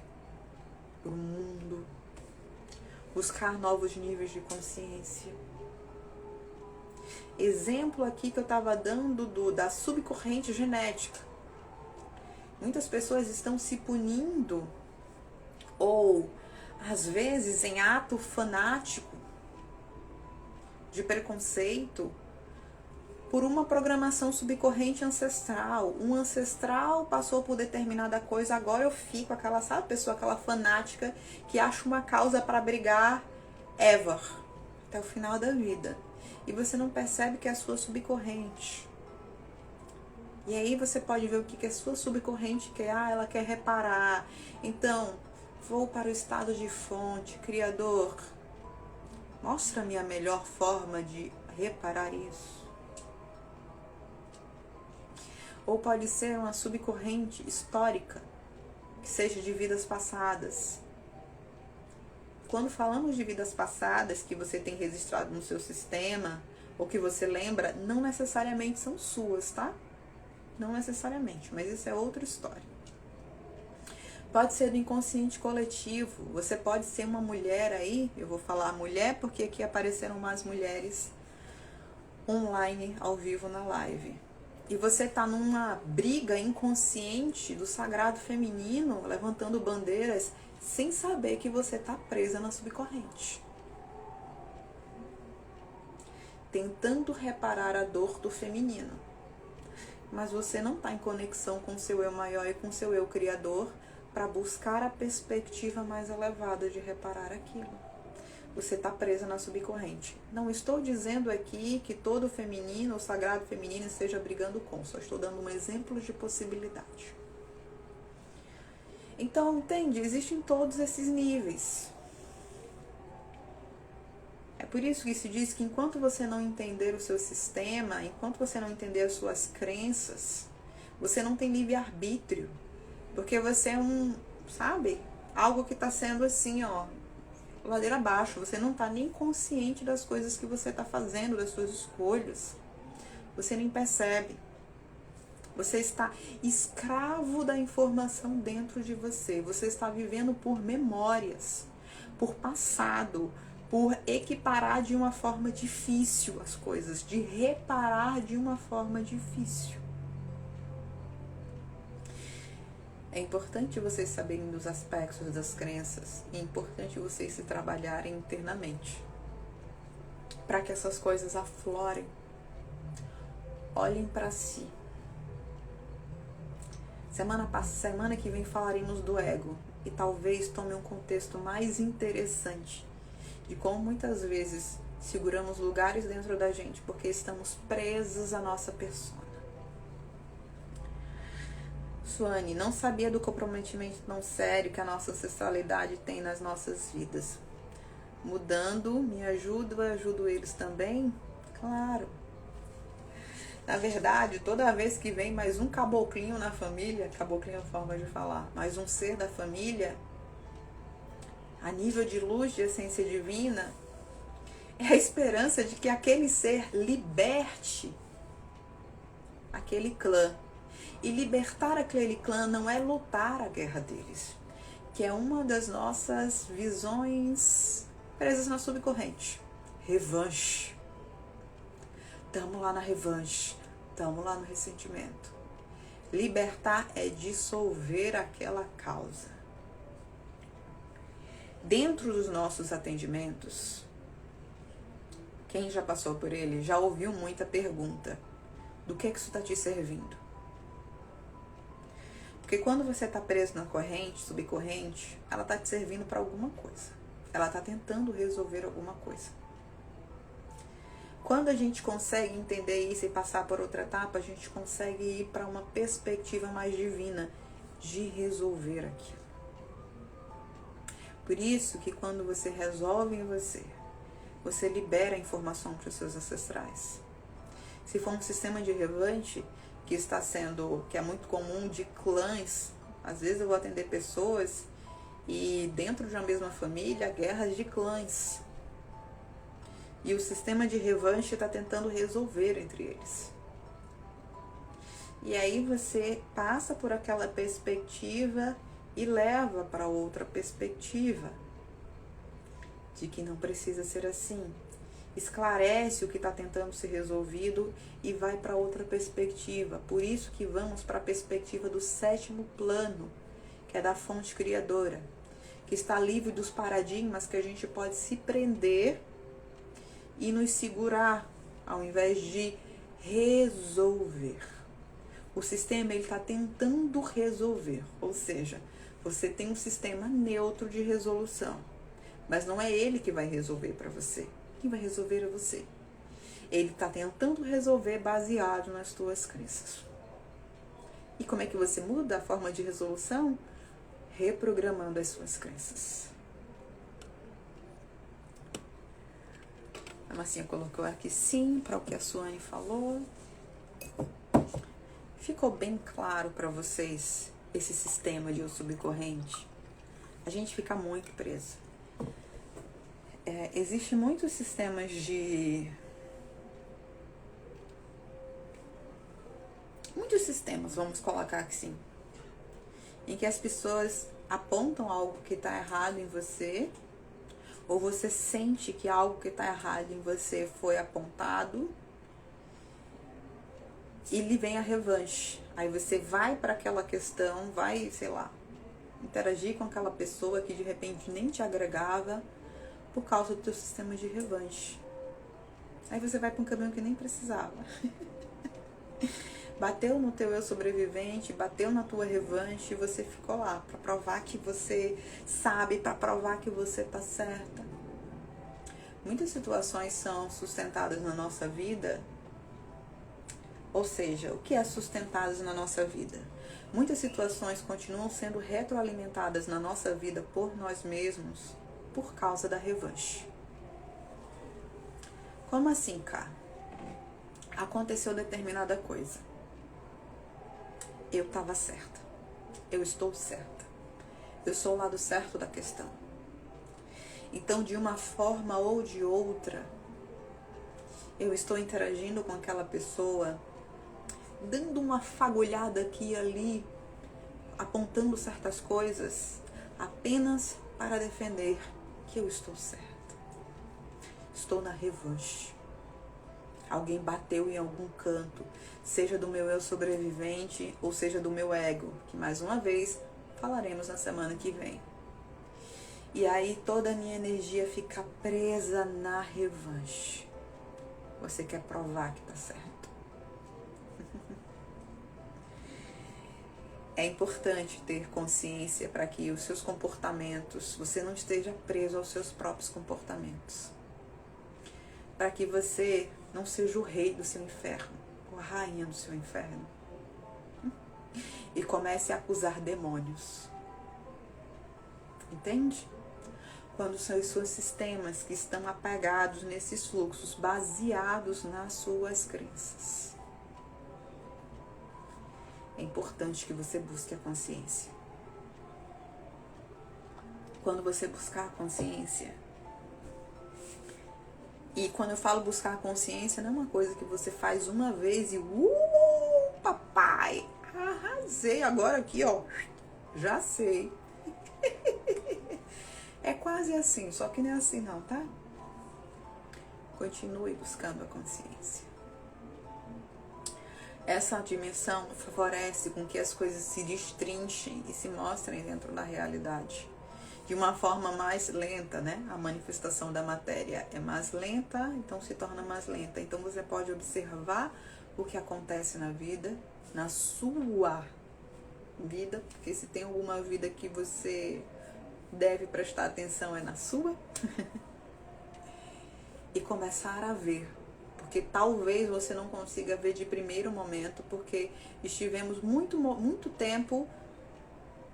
para o mundo. Buscar novos níveis de consciência. Exemplo aqui que eu estava dando da subcorrente genética. Muitas pessoas estão se punindo ou, às vezes, em ato fanático de preconceito por uma programação subcorrente ancestral. Um ancestral passou por determinada coisa, agora eu fico aquela, sabe, pessoa, aquela fanática que acha uma causa para brigar ever, até o final da vida. E você não percebe que é a sua subcorrente. E aí você pode ver o que a sua subcorrente quer. Ela quer reparar. Então, vou para o estado de fonte. Criador, mostra-me a melhor forma de reparar isso. Ou pode ser uma subcorrente histórica, que seja de vidas passadas. Quando falamos de vidas passadas que você tem registrado no seu sistema, ou que você lembra, não necessariamente são suas, tá? Não necessariamente, mas isso é outra história. Pode ser do inconsciente coletivo. Você pode ser uma mulher aí, eu vou falar mulher porque aqui apareceram mais mulheres online, ao vivo na live. E você tá numa briga inconsciente do sagrado feminino, levantando bandeiras, sem saber que você tá presa na subcorrente. Tentando reparar a dor do feminino. Mas você não está em conexão com o seu eu maior e com o seu eu criador para buscar a perspectiva mais elevada de reparar aquilo. Você está presa na subcorrente. Não estou dizendo aqui que todo feminino, o sagrado feminino, esteja brigando com. Só estou dando um exemplo de possibilidade. Então, entende? Existem todos esses níveis. É por isso que se diz que enquanto você não entender o seu sistema, enquanto você não entender as suas crenças, você não tem livre-arbítrio. Porque você é sabe? Algo que está sendo assim, ó, ladeira abaixo. Você não está nem consciente das coisas que você está fazendo, das suas escolhas. Você nem percebe. Você está escravo da informação dentro de você. Você está vivendo por memórias, por passado, por equiparar de uma forma difícil as coisas, de reparar de uma forma difícil. É importante vocês saberem dos aspectos das crenças, e é importante vocês se trabalharem internamente, para que essas coisas aflorem. Olhem para si. Semana que vem falaremos do ego, e talvez tome um contexto mais interessante de como muitas vezes seguramos lugares dentro da gente porque estamos presos à nossa persona. Suane, não sabia do comprometimento tão sério que a nossa ancestralidade tem nas nossas vidas. Mudando, me ajudo, eu ajudo eles também? Claro. Na verdade, toda vez que vem mais um caboclinho na família, caboclinho é a forma de falar, mais um ser da família, a nível de luz, de essência divina, é a esperança de que aquele ser liberte aquele clã. E libertar aquele clã não é lutar a guerra deles, que é uma das nossas visões presas na subcorrente. Revanche. Tamo lá na revanche, tamo lá no ressentimento. Libertar é dissolver aquela causa. Dentro dos nossos atendimentos, quem já passou por ele já ouviu muita pergunta: do que isso está te servindo? Porque quando você está preso na corrente, subcorrente, ela está te servindo para alguma coisa. Ela está tentando resolver alguma coisa. Quando a gente consegue entender isso e passar por outra etapa, a gente consegue ir para uma perspectiva mais divina de resolver aquilo. Por isso que quando você resolve em você, você libera a informação para os seus ancestrais. Se for um sistema de revanche que é muito comum de clãs, às vezes eu vou atender pessoas e dentro de uma mesma família, guerras de clãs. E o sistema de revanche está tentando resolver entre eles. E aí você passa por aquela perspectiva e leva para outra perspectiva de que não precisa ser assim. Esclarece o que está tentando ser resolvido e vai para outra perspectiva. Por isso que vamos para a perspectiva do 7º plano, que é da fonte criadora, que está livre dos paradigmas que a gente pode se prender e nos segurar, ao invés de resolver. O sistema está tentando resolver, ou seja, você tem um sistema neutro de resolução, mas não é ele que vai resolver para você. Quem vai resolver é você. Ele está tentando resolver baseado nas tuas crenças. E como é que você muda a forma de resolução? Reprogramando as suas crenças. A Marcinha colocou aqui sim para o que a Suane falou. Ficou bem claro para vocês esse sistema de subcorrente? A gente fica muito preso. Existem muitos sistemas Muitos sistemas, vamos colocar assim, em que as pessoas apontam algo que está errado em você, ou você sente que algo que está errado em você foi apontado, e lhe vem a revanche. Aí você vai para aquela questão, vai, sei lá, interagir com aquela pessoa que de repente nem te agregava por causa do teu sistema de revanche. Aí você vai para um caminho que nem precisava. Bateu no teu eu sobrevivente, bateu na tua revanche e você ficou lá para provar que você sabe, para provar que você tá certa. Muitas situações são sustentadas na nossa vida. Ou seja, o que é sustentado na nossa vida? Muitas situações continuam sendo retroalimentadas na nossa vida por nós mesmos por causa da revanche. Como assim, Cá? Aconteceu determinada coisa. Eu estava certa. Eu estou certa. Eu sou o lado certo da questão. Então, de uma forma ou de outra, eu estou interagindo com aquela pessoa, dando uma fagulhada aqui e ali, apontando certas coisas, apenas para defender que eu estou certa. Estou na revanche. Alguém bateu em algum canto, seja do meu eu sobrevivente ou seja do meu ego, que mais uma vez falaremos na semana que vem. E aí toda a minha energia fica presa na revanche. Você quer provar que tá certo. É importante ter consciência para que os seus comportamentos, você não esteja preso aos seus próprios comportamentos. Para que você não seja o rei do seu inferno, ou a rainha do seu inferno. E comece a acusar demônios. Entende? Quando são os seus sistemas que estão apagados nesses fluxos, baseados nas suas crenças. É importante que você busque a consciência. Quando você buscar a consciência, e quando eu falo buscar a consciência, não é uma coisa que você faz uma vez e papai, visualizei agora aqui, ó. Já sei. É quase assim, só que não é assim não, tá? Continue buscando a consciência. Essa dimensão favorece com que as coisas se destrinchem e se mostrem dentro da realidade. De uma forma mais lenta, né? A manifestação da matéria é mais lenta, então se torna mais lenta. Então você pode observar o que acontece na vida, na sua vida, porque se tem alguma vida que você deve prestar atenção é na sua, e começar a ver. Porque talvez você não consiga ver de primeiro momento, porque estivemos muito tempo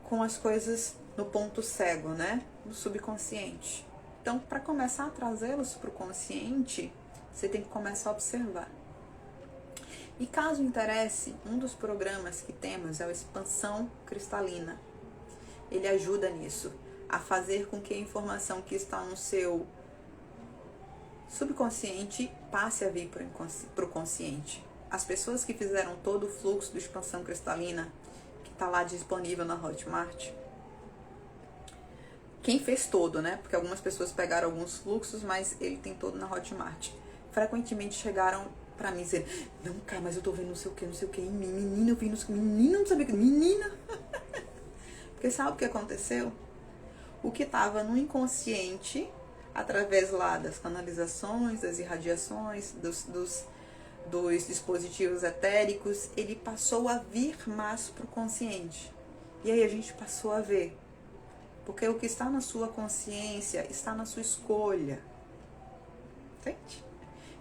com as coisas no ponto cego, né? No subconsciente. Então, para começar a trazê-los para o consciente, você tem que começar a observar. E caso interesse, um dos programas que temos é a expansão cristalina. Ele ajuda nisso, a fazer com que a informação que está no seu subconsciente passe a vir para o consciente. As pessoas que fizeram todo o fluxo de expansão cristalina, que está lá disponível na Hotmart, quem fez todo, né? Porque algumas pessoas pegaram alguns fluxos, mas ele tem todo na Hotmart. Frequentemente chegaram pra mim dizer, não, cara, mas eu tô vendo não sei o que em mim, menina, eu vi menina, não sabia que, menina. Porque sabe o que aconteceu? O que estava no inconsciente, através lá das canalizações, das irradiações, dos dispositivos etéricos, ele passou a vir mais pro consciente. E aí a gente passou a ver. Porque o que está na sua consciência está na sua escolha. Entende?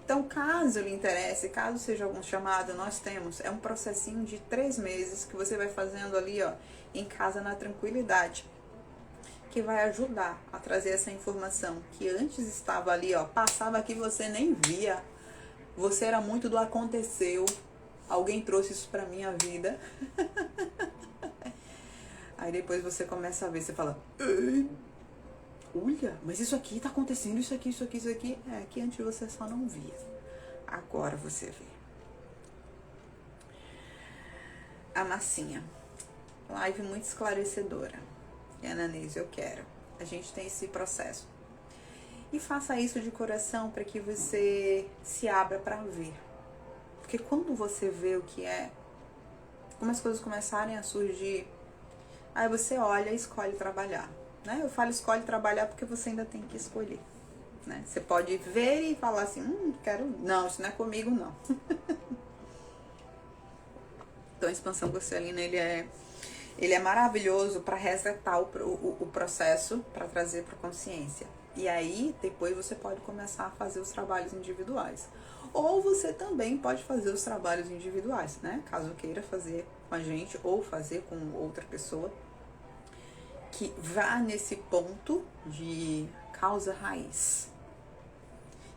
Então, caso lhe interesse, caso seja algum chamado, nós temos, é um processinho de 3 meses que você vai fazendo ali, ó, em casa na tranquilidade, que vai ajudar a trazer essa informação que antes estava ali, ó, passava aqui, você nem via. Você era muito do aconteceu. Alguém trouxe isso pra minha vida. Aí depois você começa a ver, você fala, olha, mas isso aqui tá acontecendo, isso aqui. É que antes você só não via. Agora você vê. A massinha. Live muito esclarecedora. E Ananise, eu quero. A gente tem esse processo. E faça isso de coração para que você se abra para ver. Porque quando você vê o que é, como as coisas começarem a surgir, aí você olha e escolhe trabalhar. Né? Eu falo escolhe trabalhar porque você ainda tem que escolher. Né? Você pode ver e falar assim, quero. Não, isso não é comigo, não. Então a expansão cristalina, ele é maravilhoso para resetar o processo, para trazer para consciência. E aí, depois você pode começar a fazer os trabalhos individuais. Ou você também pode fazer os trabalhos individuais, né? Caso queira fazer com a gente ou fazer com outra pessoa que vá nesse ponto de causa raiz.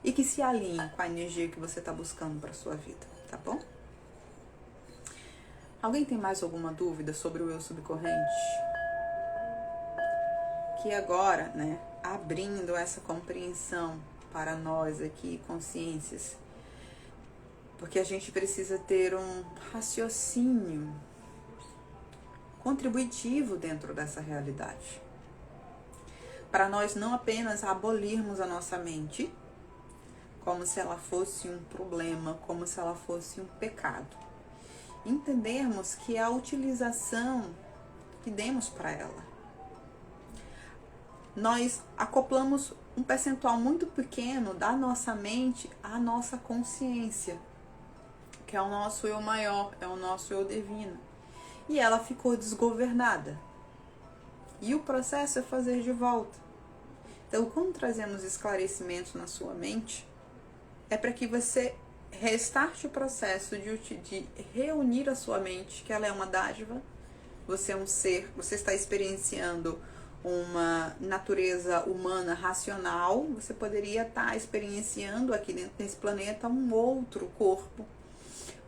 E que se alinhe com a energia que você está buscando para sua vida, tá bom? Alguém tem mais alguma dúvida sobre o eu subcorrente? Que agora, né, abrindo essa compreensão para nós aqui, consciências, porque a gente precisa ter um raciocínio contributivo dentro dessa realidade. Para nós não apenas abolirmos a nossa mente, como se ela fosse um problema, como se ela fosse um pecado. Entendermos que é a utilização que demos para ela. Nós acoplamos um percentual muito pequeno da nossa mente à nossa consciência, que é o nosso eu maior, é o nosso eu divino. E ela ficou desgovernada. E o processo é fazer de volta. Então, quando trazemos esclarecimentos na sua mente, é para que você restarte o processo de reunir a sua mente, que ela é uma dádiva, você é um ser, você está experienciando uma natureza humana racional, você poderia estar experienciando aqui dentro desse planeta um outro corpo,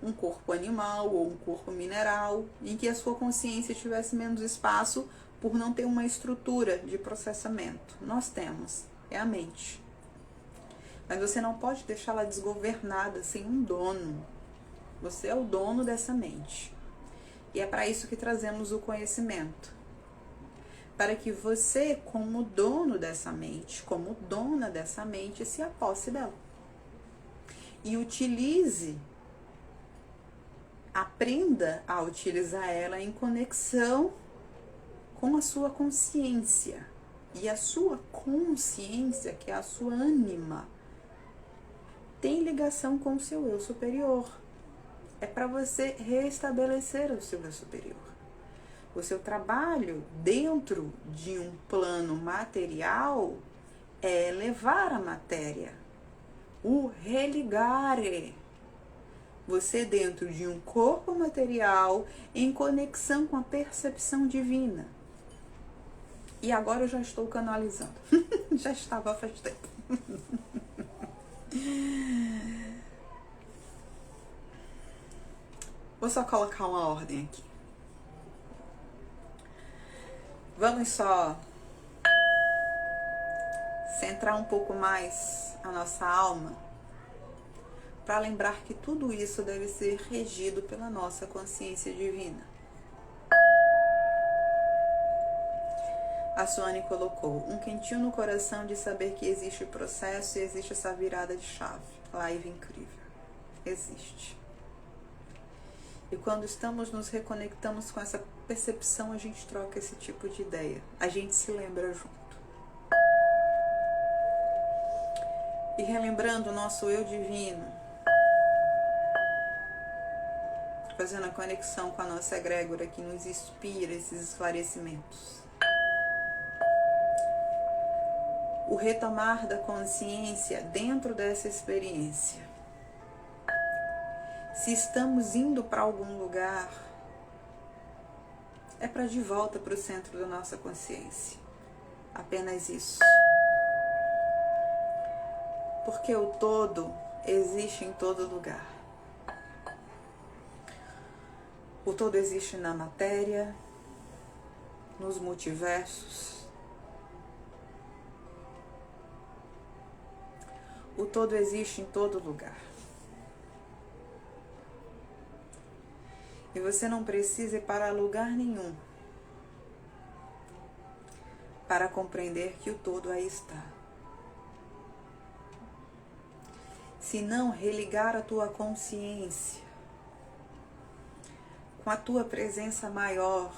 um corpo animal ou um corpo mineral, em que a sua consciência tivesse menos espaço por não ter uma estrutura de processamento. Nós temos, é a mente. Mas você não pode deixá-la desgovernada sem um dono. Você é o dono dessa mente. E é para isso que trazemos o conhecimento. Para que você, como dono dessa mente, como dona dessa mente, se aposse dela. E utilize, aprenda a utilizar ela em conexão com a sua consciência. E a sua consciência, que é a sua ânima, tem ligação com o seu eu superior. É para você restabelecer o seu eu superior. O seu trabalho dentro de um plano material é elevar a matéria, o religare. Você dentro de um corpo material em conexão com a percepção divina. E agora eu já estou canalizando. Já estava faz tempo. Vou só colocar uma ordem aqui. Vamos só centrar um pouco mais a nossa alma para lembrar que tudo isso deve ser regido pela nossa consciência divina. A Suane colocou um quentinho no coração de saber que existe o processo e existe essa virada de chave. Live incrível. Existe. E quando estamos nos reconectamos com essa percepção, a gente troca esse tipo de ideia. A gente se lembra junto. E relembrando o nosso eu divino, fazendo a conexão com a nossa egrégora que nos inspira esses esclarecimentos. O retomar da consciência dentro dessa experiência. Se estamos indo para algum lugar, é para de volta para o centro da nossa consciência. Apenas isso. Porque o todo existe em todo lugar. O todo existe na matéria, nos multiversos. O todo existe em todo lugar. E você não precisa ir para lugar nenhum para compreender que o todo aí está. Se não religar a tua consciência com a tua presença maior.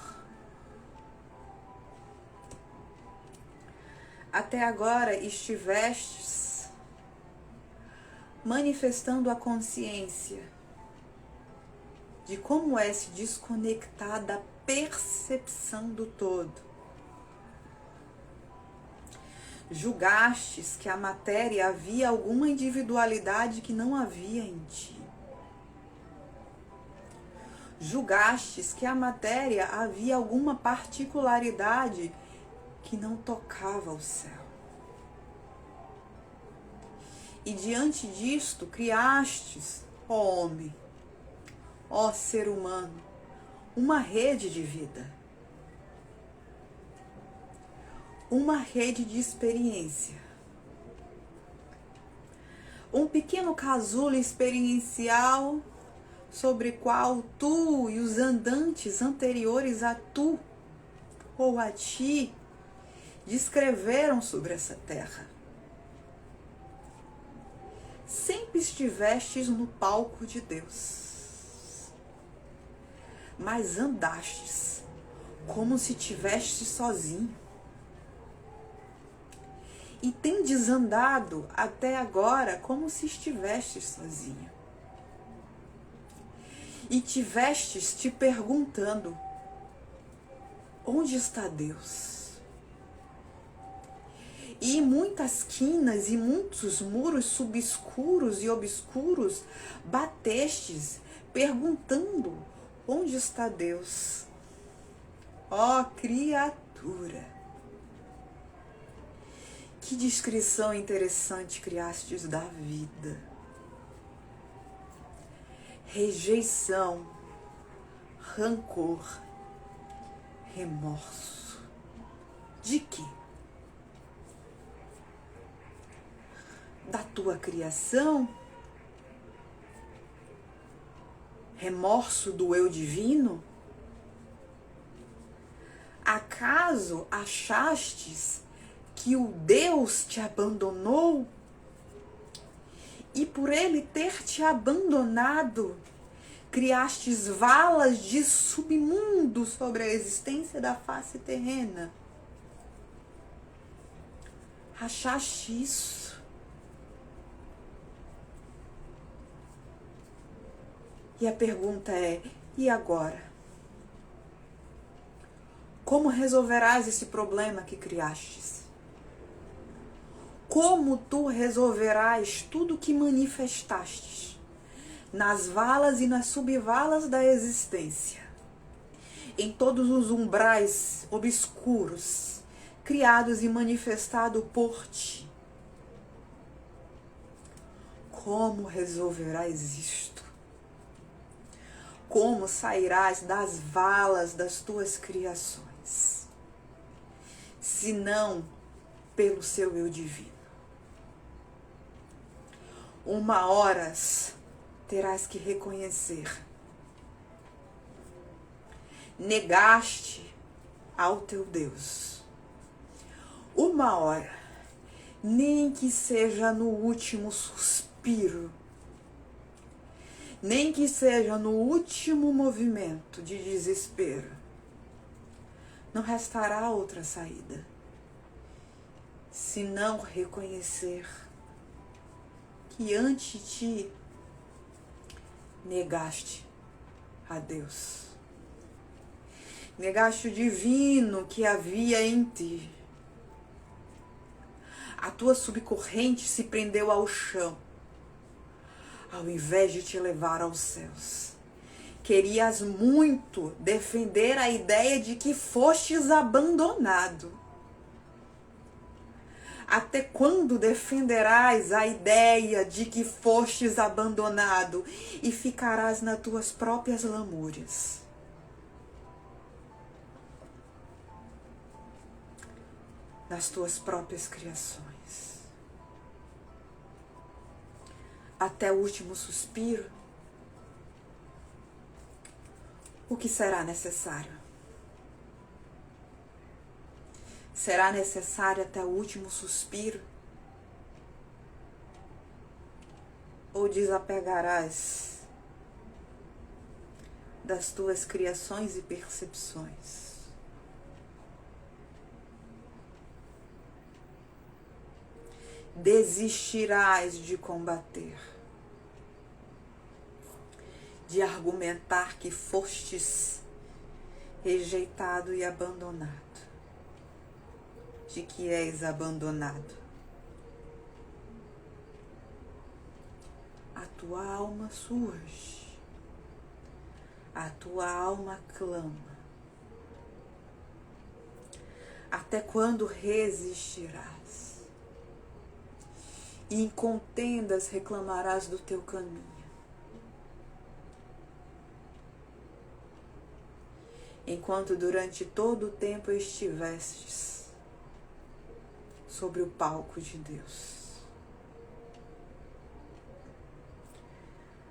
Até agora estivestes manifestando a consciência de como é se desconectar da percepção do todo. Julgastes que a matéria havia alguma individualidade que não havia em ti. Julgastes que a matéria havia alguma particularidade que não tocava o céu. E diante disto criastes, ó homem, ó ser humano, uma rede de vida. Uma rede de experiência. Um pequeno casulo experiencial sobre qual tu e os andantes anteriores a tu ou a ti descreveram sobre essa terra. Sempre estivestes no palco de Deus, mas andastes como se estivestes sozinho. E tendes andado até agora como se estivestes sozinho. E tivestes te perguntando, onde está Deus? E em muitas quinas e muitos muros subescuros e obscuros batestes perguntando, onde está Deus? Ó criatura! Que descrição interessante criastes da vida. Rejeição, rancor, remorso. De quê? Da tua criação? Remorso do eu divino? Acaso achastes que o Deus te abandonou? E por ele ter te abandonado, criastes valas de submundo sobre a existência da face terrena? Achaste isso? E a pergunta é, e agora? Como resolverás esse problema que criastes? Como tu resolverás tudo que manifestastes nas valas e nas subvalas da existência, em todos os umbrais obscuros, criados e manifestados por ti? Como resolverás isto? Como sairás das valas das tuas criações, se não pelo seu eu divino? Uma hora terás que reconhecer: negaste ao teu Deus. Uma hora, nem que seja no último suspiro, nem que seja no último movimento de desespero, não restará outra saída, se não reconhecer que ante ti negaste a Deus. Negaste o divino que havia em ti. A tua subcorrente se prendeu ao chão, ao invés de te levar aos céus. Querias muito defender a ideia de que fostes abandonado. Até quando defenderás a ideia de que fostes abandonado e ficarás nas tuas próprias lamúrias? Nas tuas próprias criações? Até o último suspiro? O que será necessário? Será necessário até o último suspiro? Ou desapegarás das tuas criações e percepções? Desistirás de combater, de argumentar que fostes rejeitado e abandonado, de que és abandonado. A tua alma surge, a tua alma clama. Até quando resistirás? E em contendas reclamarás do teu caminho. Enquanto durante todo o tempo estivestes sobre o palco de Deus.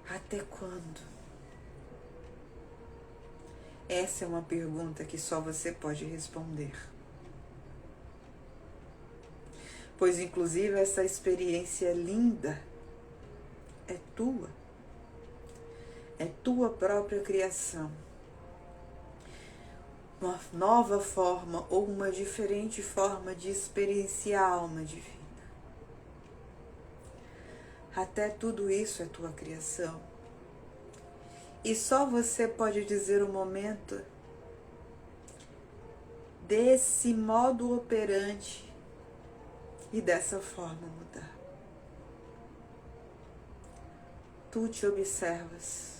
Até quando? Essa é uma pergunta que só você pode responder. Pois inclusive essa experiência linda é tua. É tua própria criação. Uma nova forma ou uma diferente forma de experienciar a alma divina. Até tudo isso é tua criação. E só você pode dizer o momento desse modo operante e dessa forma mudar. Tu te observas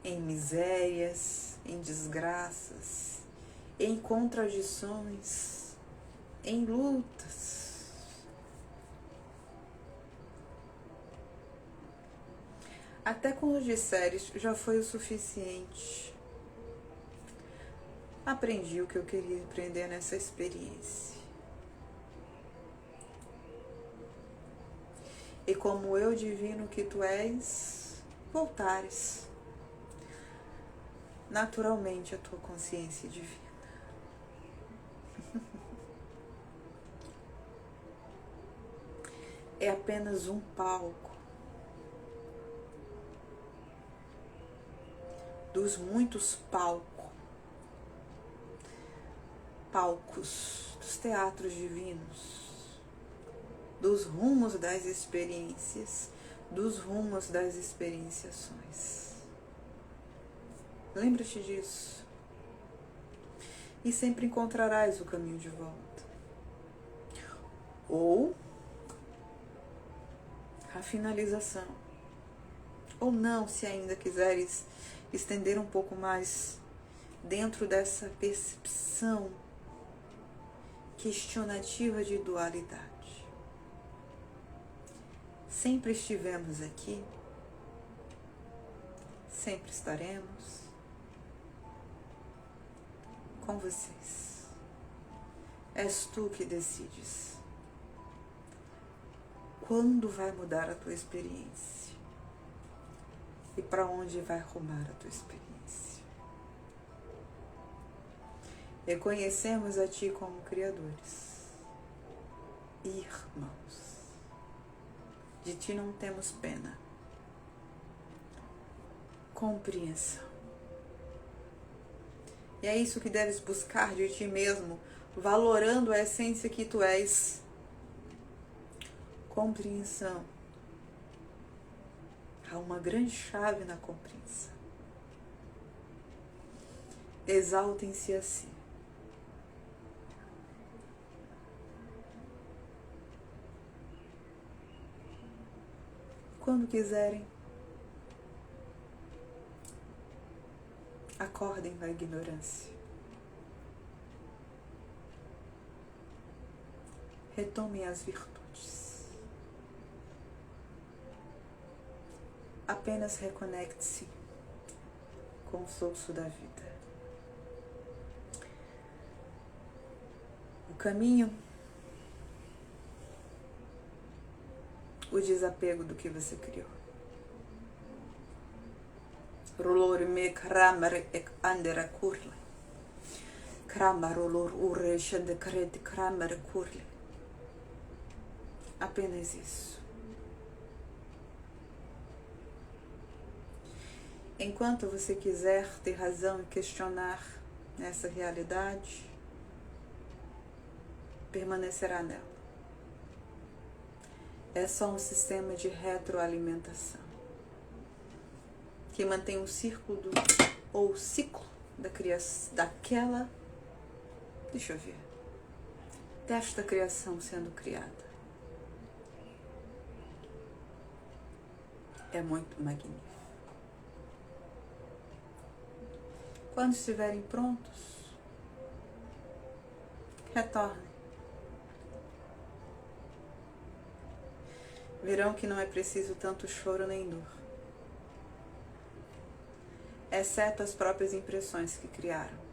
em misérias, em desgraças, em contradições, em lutas. Até quando disseres, já foi o suficiente. Aprendi o que eu queria aprender nessa experiência. E como eu divino que tu és, voltares. naturalmente a tua consciência divina. É apenas um palco dos muitos palcos dos teatros divinos, dos rumos das experiências, dos rumos das experienciações. Lembra-te disso. E sempre encontrarás o caminho de volta. Ou a finalização. Ou não, se ainda quiseres estender um pouco mais dentro dessa percepção questionativa de dualidade. Sempre estivemos aqui, sempre estaremos com vocês. És tu que decides quando vai mudar a tua experiência e para onde vai rumar a tua experiência. Reconhecemos a ti como criadores, irmãos. De ti não temos pena, compreensão. E é isso que deves buscar de ti mesmo, valorando a essência que tu és. Compreensão. Há uma grande chave na compreensão. Exaltem-se a si. Quando quiserem, acordem da ignorância. Retomem as virtudes. Apenas reconecte-se com o fluxo da vida. O caminho, o desapego do que você criou. Rolor me kramar ek andera kurle. Kramar rolor urre shande kred kramar kurle. Apenas isso. Enquanto você quiser ter razão e questionar nessa realidade, permanecerá nela. É só um sistema de retroalimentação que mantém um círculo ou o ciclo da criação, desta criação sendo criada. É muito magnífico. Quando estiverem prontos, retornem. Verão que não é preciso tanto choro nem dor, exceto as próprias impressões que criaram.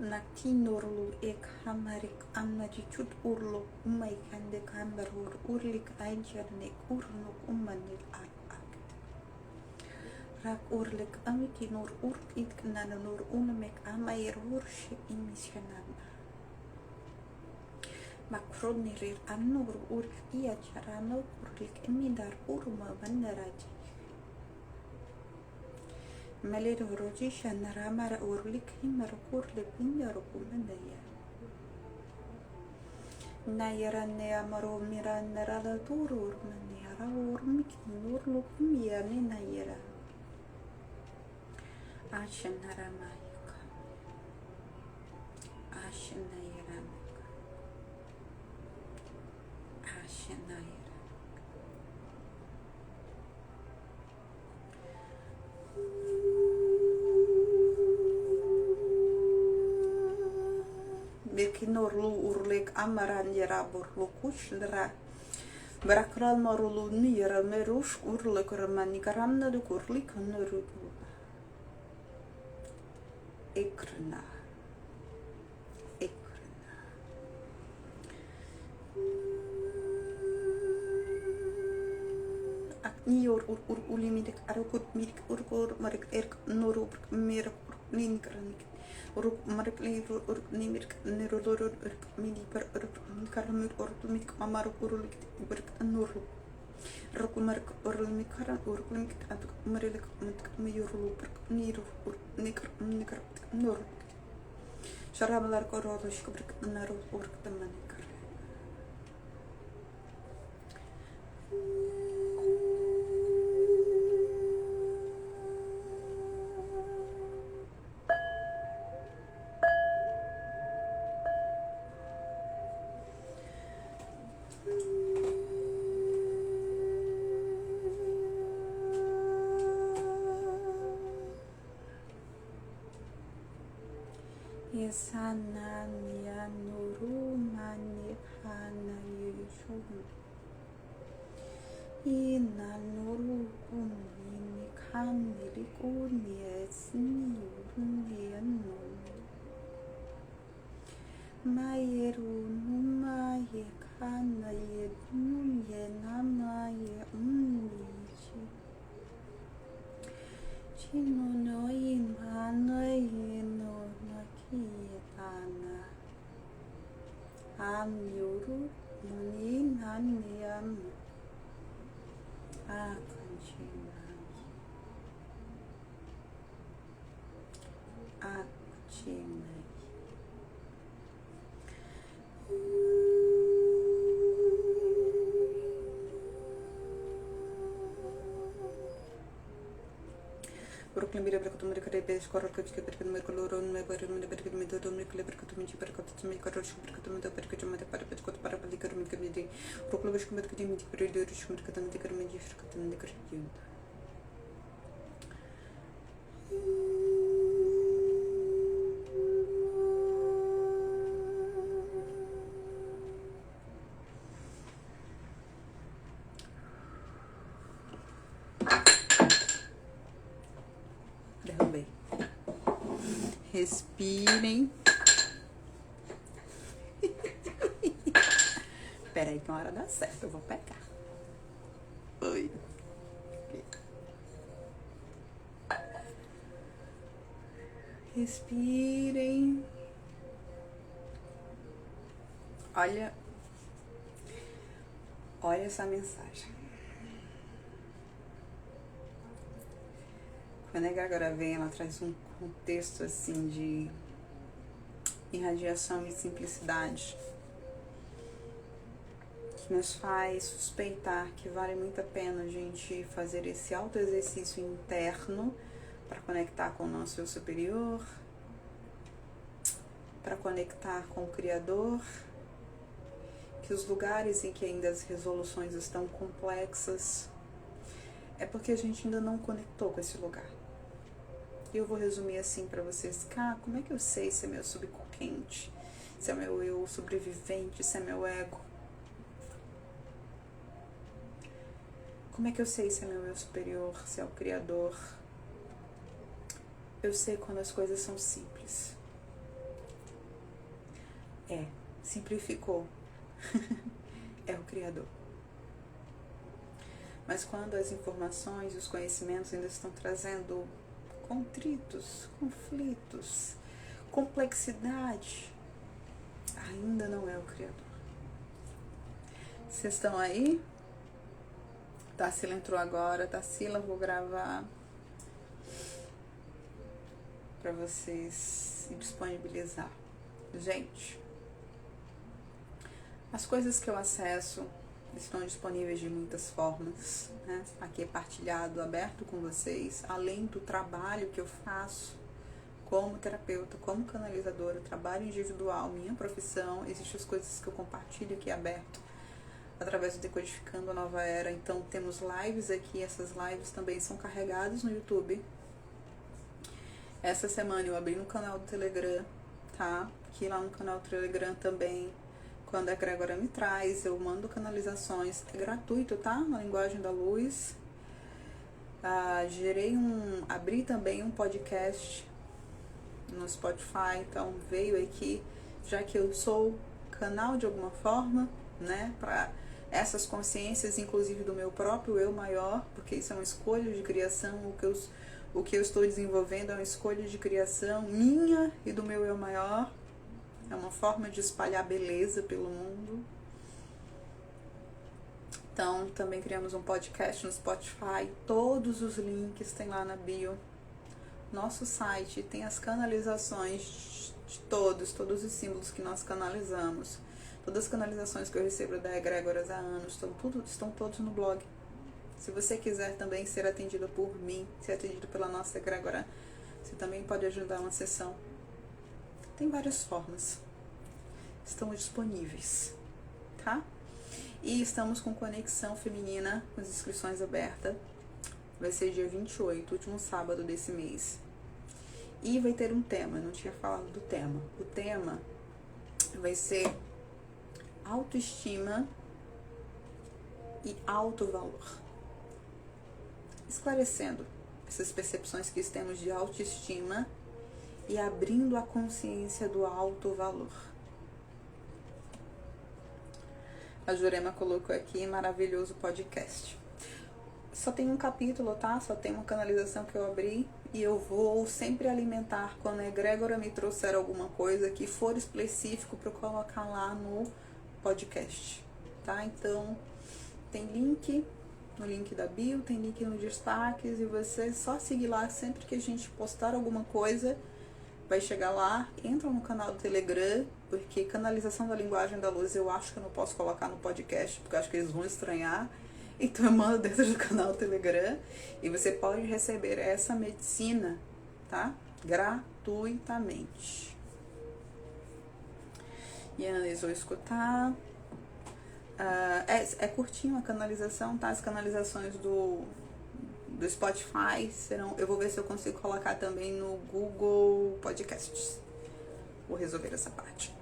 Nakinorlu ek hamarik amnajut urlo umay kande kambarur urlik ainjarnek urnuk umanil akt. Rak urlik amikinur urk itknanur unamek amayr urshi imishanana. Makronir annur urk iacharano urlik emidar urma vandaraji. Malir rojisha naramara urlik himar kurle pinyar kumandaya. Nayara neamaro miran narala turur maniara urmik nurlu kumya ne nayara. Ashan naramayuka. Ashan nayaramika. Ashan nayara. kinorlu urlek amaran yara burlukush dra Brakral marulu nira merush urlek ramani karamna de kurli kanuru Ekrna Nior ulimidik arukut mirik urkur marik erk nuru mirik ninkranik uruk marik liru uruk nimik nerolor urk mini per urk karamur urk mik amaruk urulik urk nuru urk marik urlik karan urk mik atuk marilik mik miyuru urk niru urk nikr nuru şarablar koroloş urk naru urk tamanik Sana niya nuru mani hana yishun ina nuru kumini kamili kunyesni uruniano mayeru numaye kana yednu yenamaye unichi chino no imana yeno Kietana Amyuru Munin Hanyam Akanchina Akchina Brooklyn Mira Berkat Mereka Rebes Korok Kecil Berkat Mereka Lorong Mereka Berkat Mereka Dom Mereka Berkat Menci Berkat Mereka Rosh Berkat Mereka Berkat Mereka pada Berkat para Berkat Mereka Menci Brooklyn Berkat Mereka Menci Berkat Rosh Berkat Mereka Menci Berkat Mereka Rosh Derrubei. Respirem. Peraí que uma hora dá certo, eu vou pegar. Oi. Respirem. Olha essa mensagem. Quando a Egregora vem, ela traz um contexto assim de irradiação e simplicidade que nos faz suspeitar que vale muito a pena a gente fazer esse autoexercício interno para conectar com o nosso eu superior, para conectar com o Criador, que os lugares em que ainda as resoluções estão complexas é porque a gente ainda não conectou com esse lugar. E eu vou resumir assim para vocês. Como é que eu sei se é meu subconsciente, se é meu eu sobrevivente, se é meu ego? Como é que eu sei se é meu eu superior, se é o Criador? Eu sei quando as coisas são simples. Simplificou. É o Criador. Mas quando as informações e os conhecimentos ainda estão trazendo contritos, conflitos, complexidade, ainda não é o Criador. Vocês estão aí? Tarsila entrou agora. Tarsila, vou gravar para vocês se disponibilizar. Gente, as coisas que eu acesso estão disponíveis de muitas formas, né? Aqui é partilhado, aberto com vocês, além do trabalho que eu faço como terapeuta, como canalizadora, trabalho individual, minha profissão, existem as coisas que eu compartilho aqui aberto através do Decodificando a Nova Era. Então temos lives aqui, essas lives também são carregadas no YouTube. Essa semana eu abri no canal do Telegram, tá? aqui lá no canal Telegram também. Quando a egrégora me traz, eu mando canalizações. É gratuito, tá? Na linguagem da luz. Abri também um podcast no Spotify, então veio aqui, já que eu sou canal de alguma forma, né, para essas consciências, inclusive do meu próprio eu maior, porque isso é uma escolha de criação, o que eu estou desenvolvendo é uma escolha de criação minha e do meu eu maior, é uma forma de espalhar beleza pelo mundo. Então, também criamos um podcast no Spotify, todos os links tem lá na bio. Nosso site tem as canalizações de todos os símbolos que nós canalizamos. Todas as canalizações que eu recebo da egrégoras há anos, estão todos no blog. Se você quiser também ser atendida por mim, ser atendido pela nossa egrégora, você também pode agendar uma sessão. Tem várias formas. Estão disponíveis, tá? E estamos com conexão feminina, com as inscrições abertas. Vai ser dia 28, último sábado desse mês. E vai ter um tema, eu não tinha falado do tema. O tema vai ser autoestima e alto valor. Esclarecendo essas percepções que temos de autoestima e abrindo a consciência do alto valor. A Jurema colocou aqui, maravilhoso podcast. Só tem um capítulo, tá? Só tem uma canalização que eu abri e eu vou sempre alimentar quando a egrégora me trouxer alguma coisa que for específico para eu colocar lá no podcast, tá? Então, tem link no link da bio, tem link nos destaques e você só seguir lá sempre que a gente postar alguma coisa, vai chegar lá, entra no canal do Telegram, porque canalização da linguagem da luz eu acho que eu não posso colocar no podcast, porque eu acho que eles vão estranhar. Então eu mando dentro do canal Telegram e você pode receber essa medicina, tá? Gratuitamente. E analisou escutar. É curtinho a canalização, tá? As canalizações do Spotify serão. Eu vou ver se eu consigo colocar também no Google Podcasts. Vou resolver essa parte.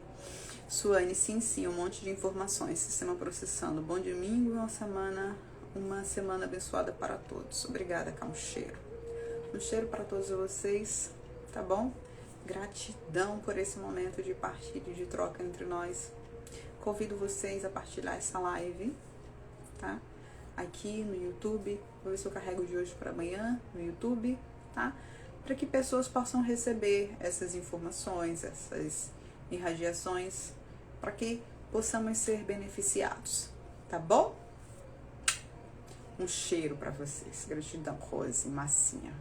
Suane, sim, um monte de informações. Sistema processando. Bom domingo, uma semana abençoada para todos. Obrigada, cá, um cheiro. Um cheiro para todos vocês, tá bom? Gratidão por esse momento de partilha e de troca entre nós. Convido vocês a partilhar essa live, tá? Aqui no YouTube. Vou ver se eu carrego de hoje para amanhã no YouTube, tá? Para que pessoas possam receber essas informações, essas irradiações, para que possamos ser beneficiados, tá bom? Um cheiro para vocês. Gratidão, Rose, massinha.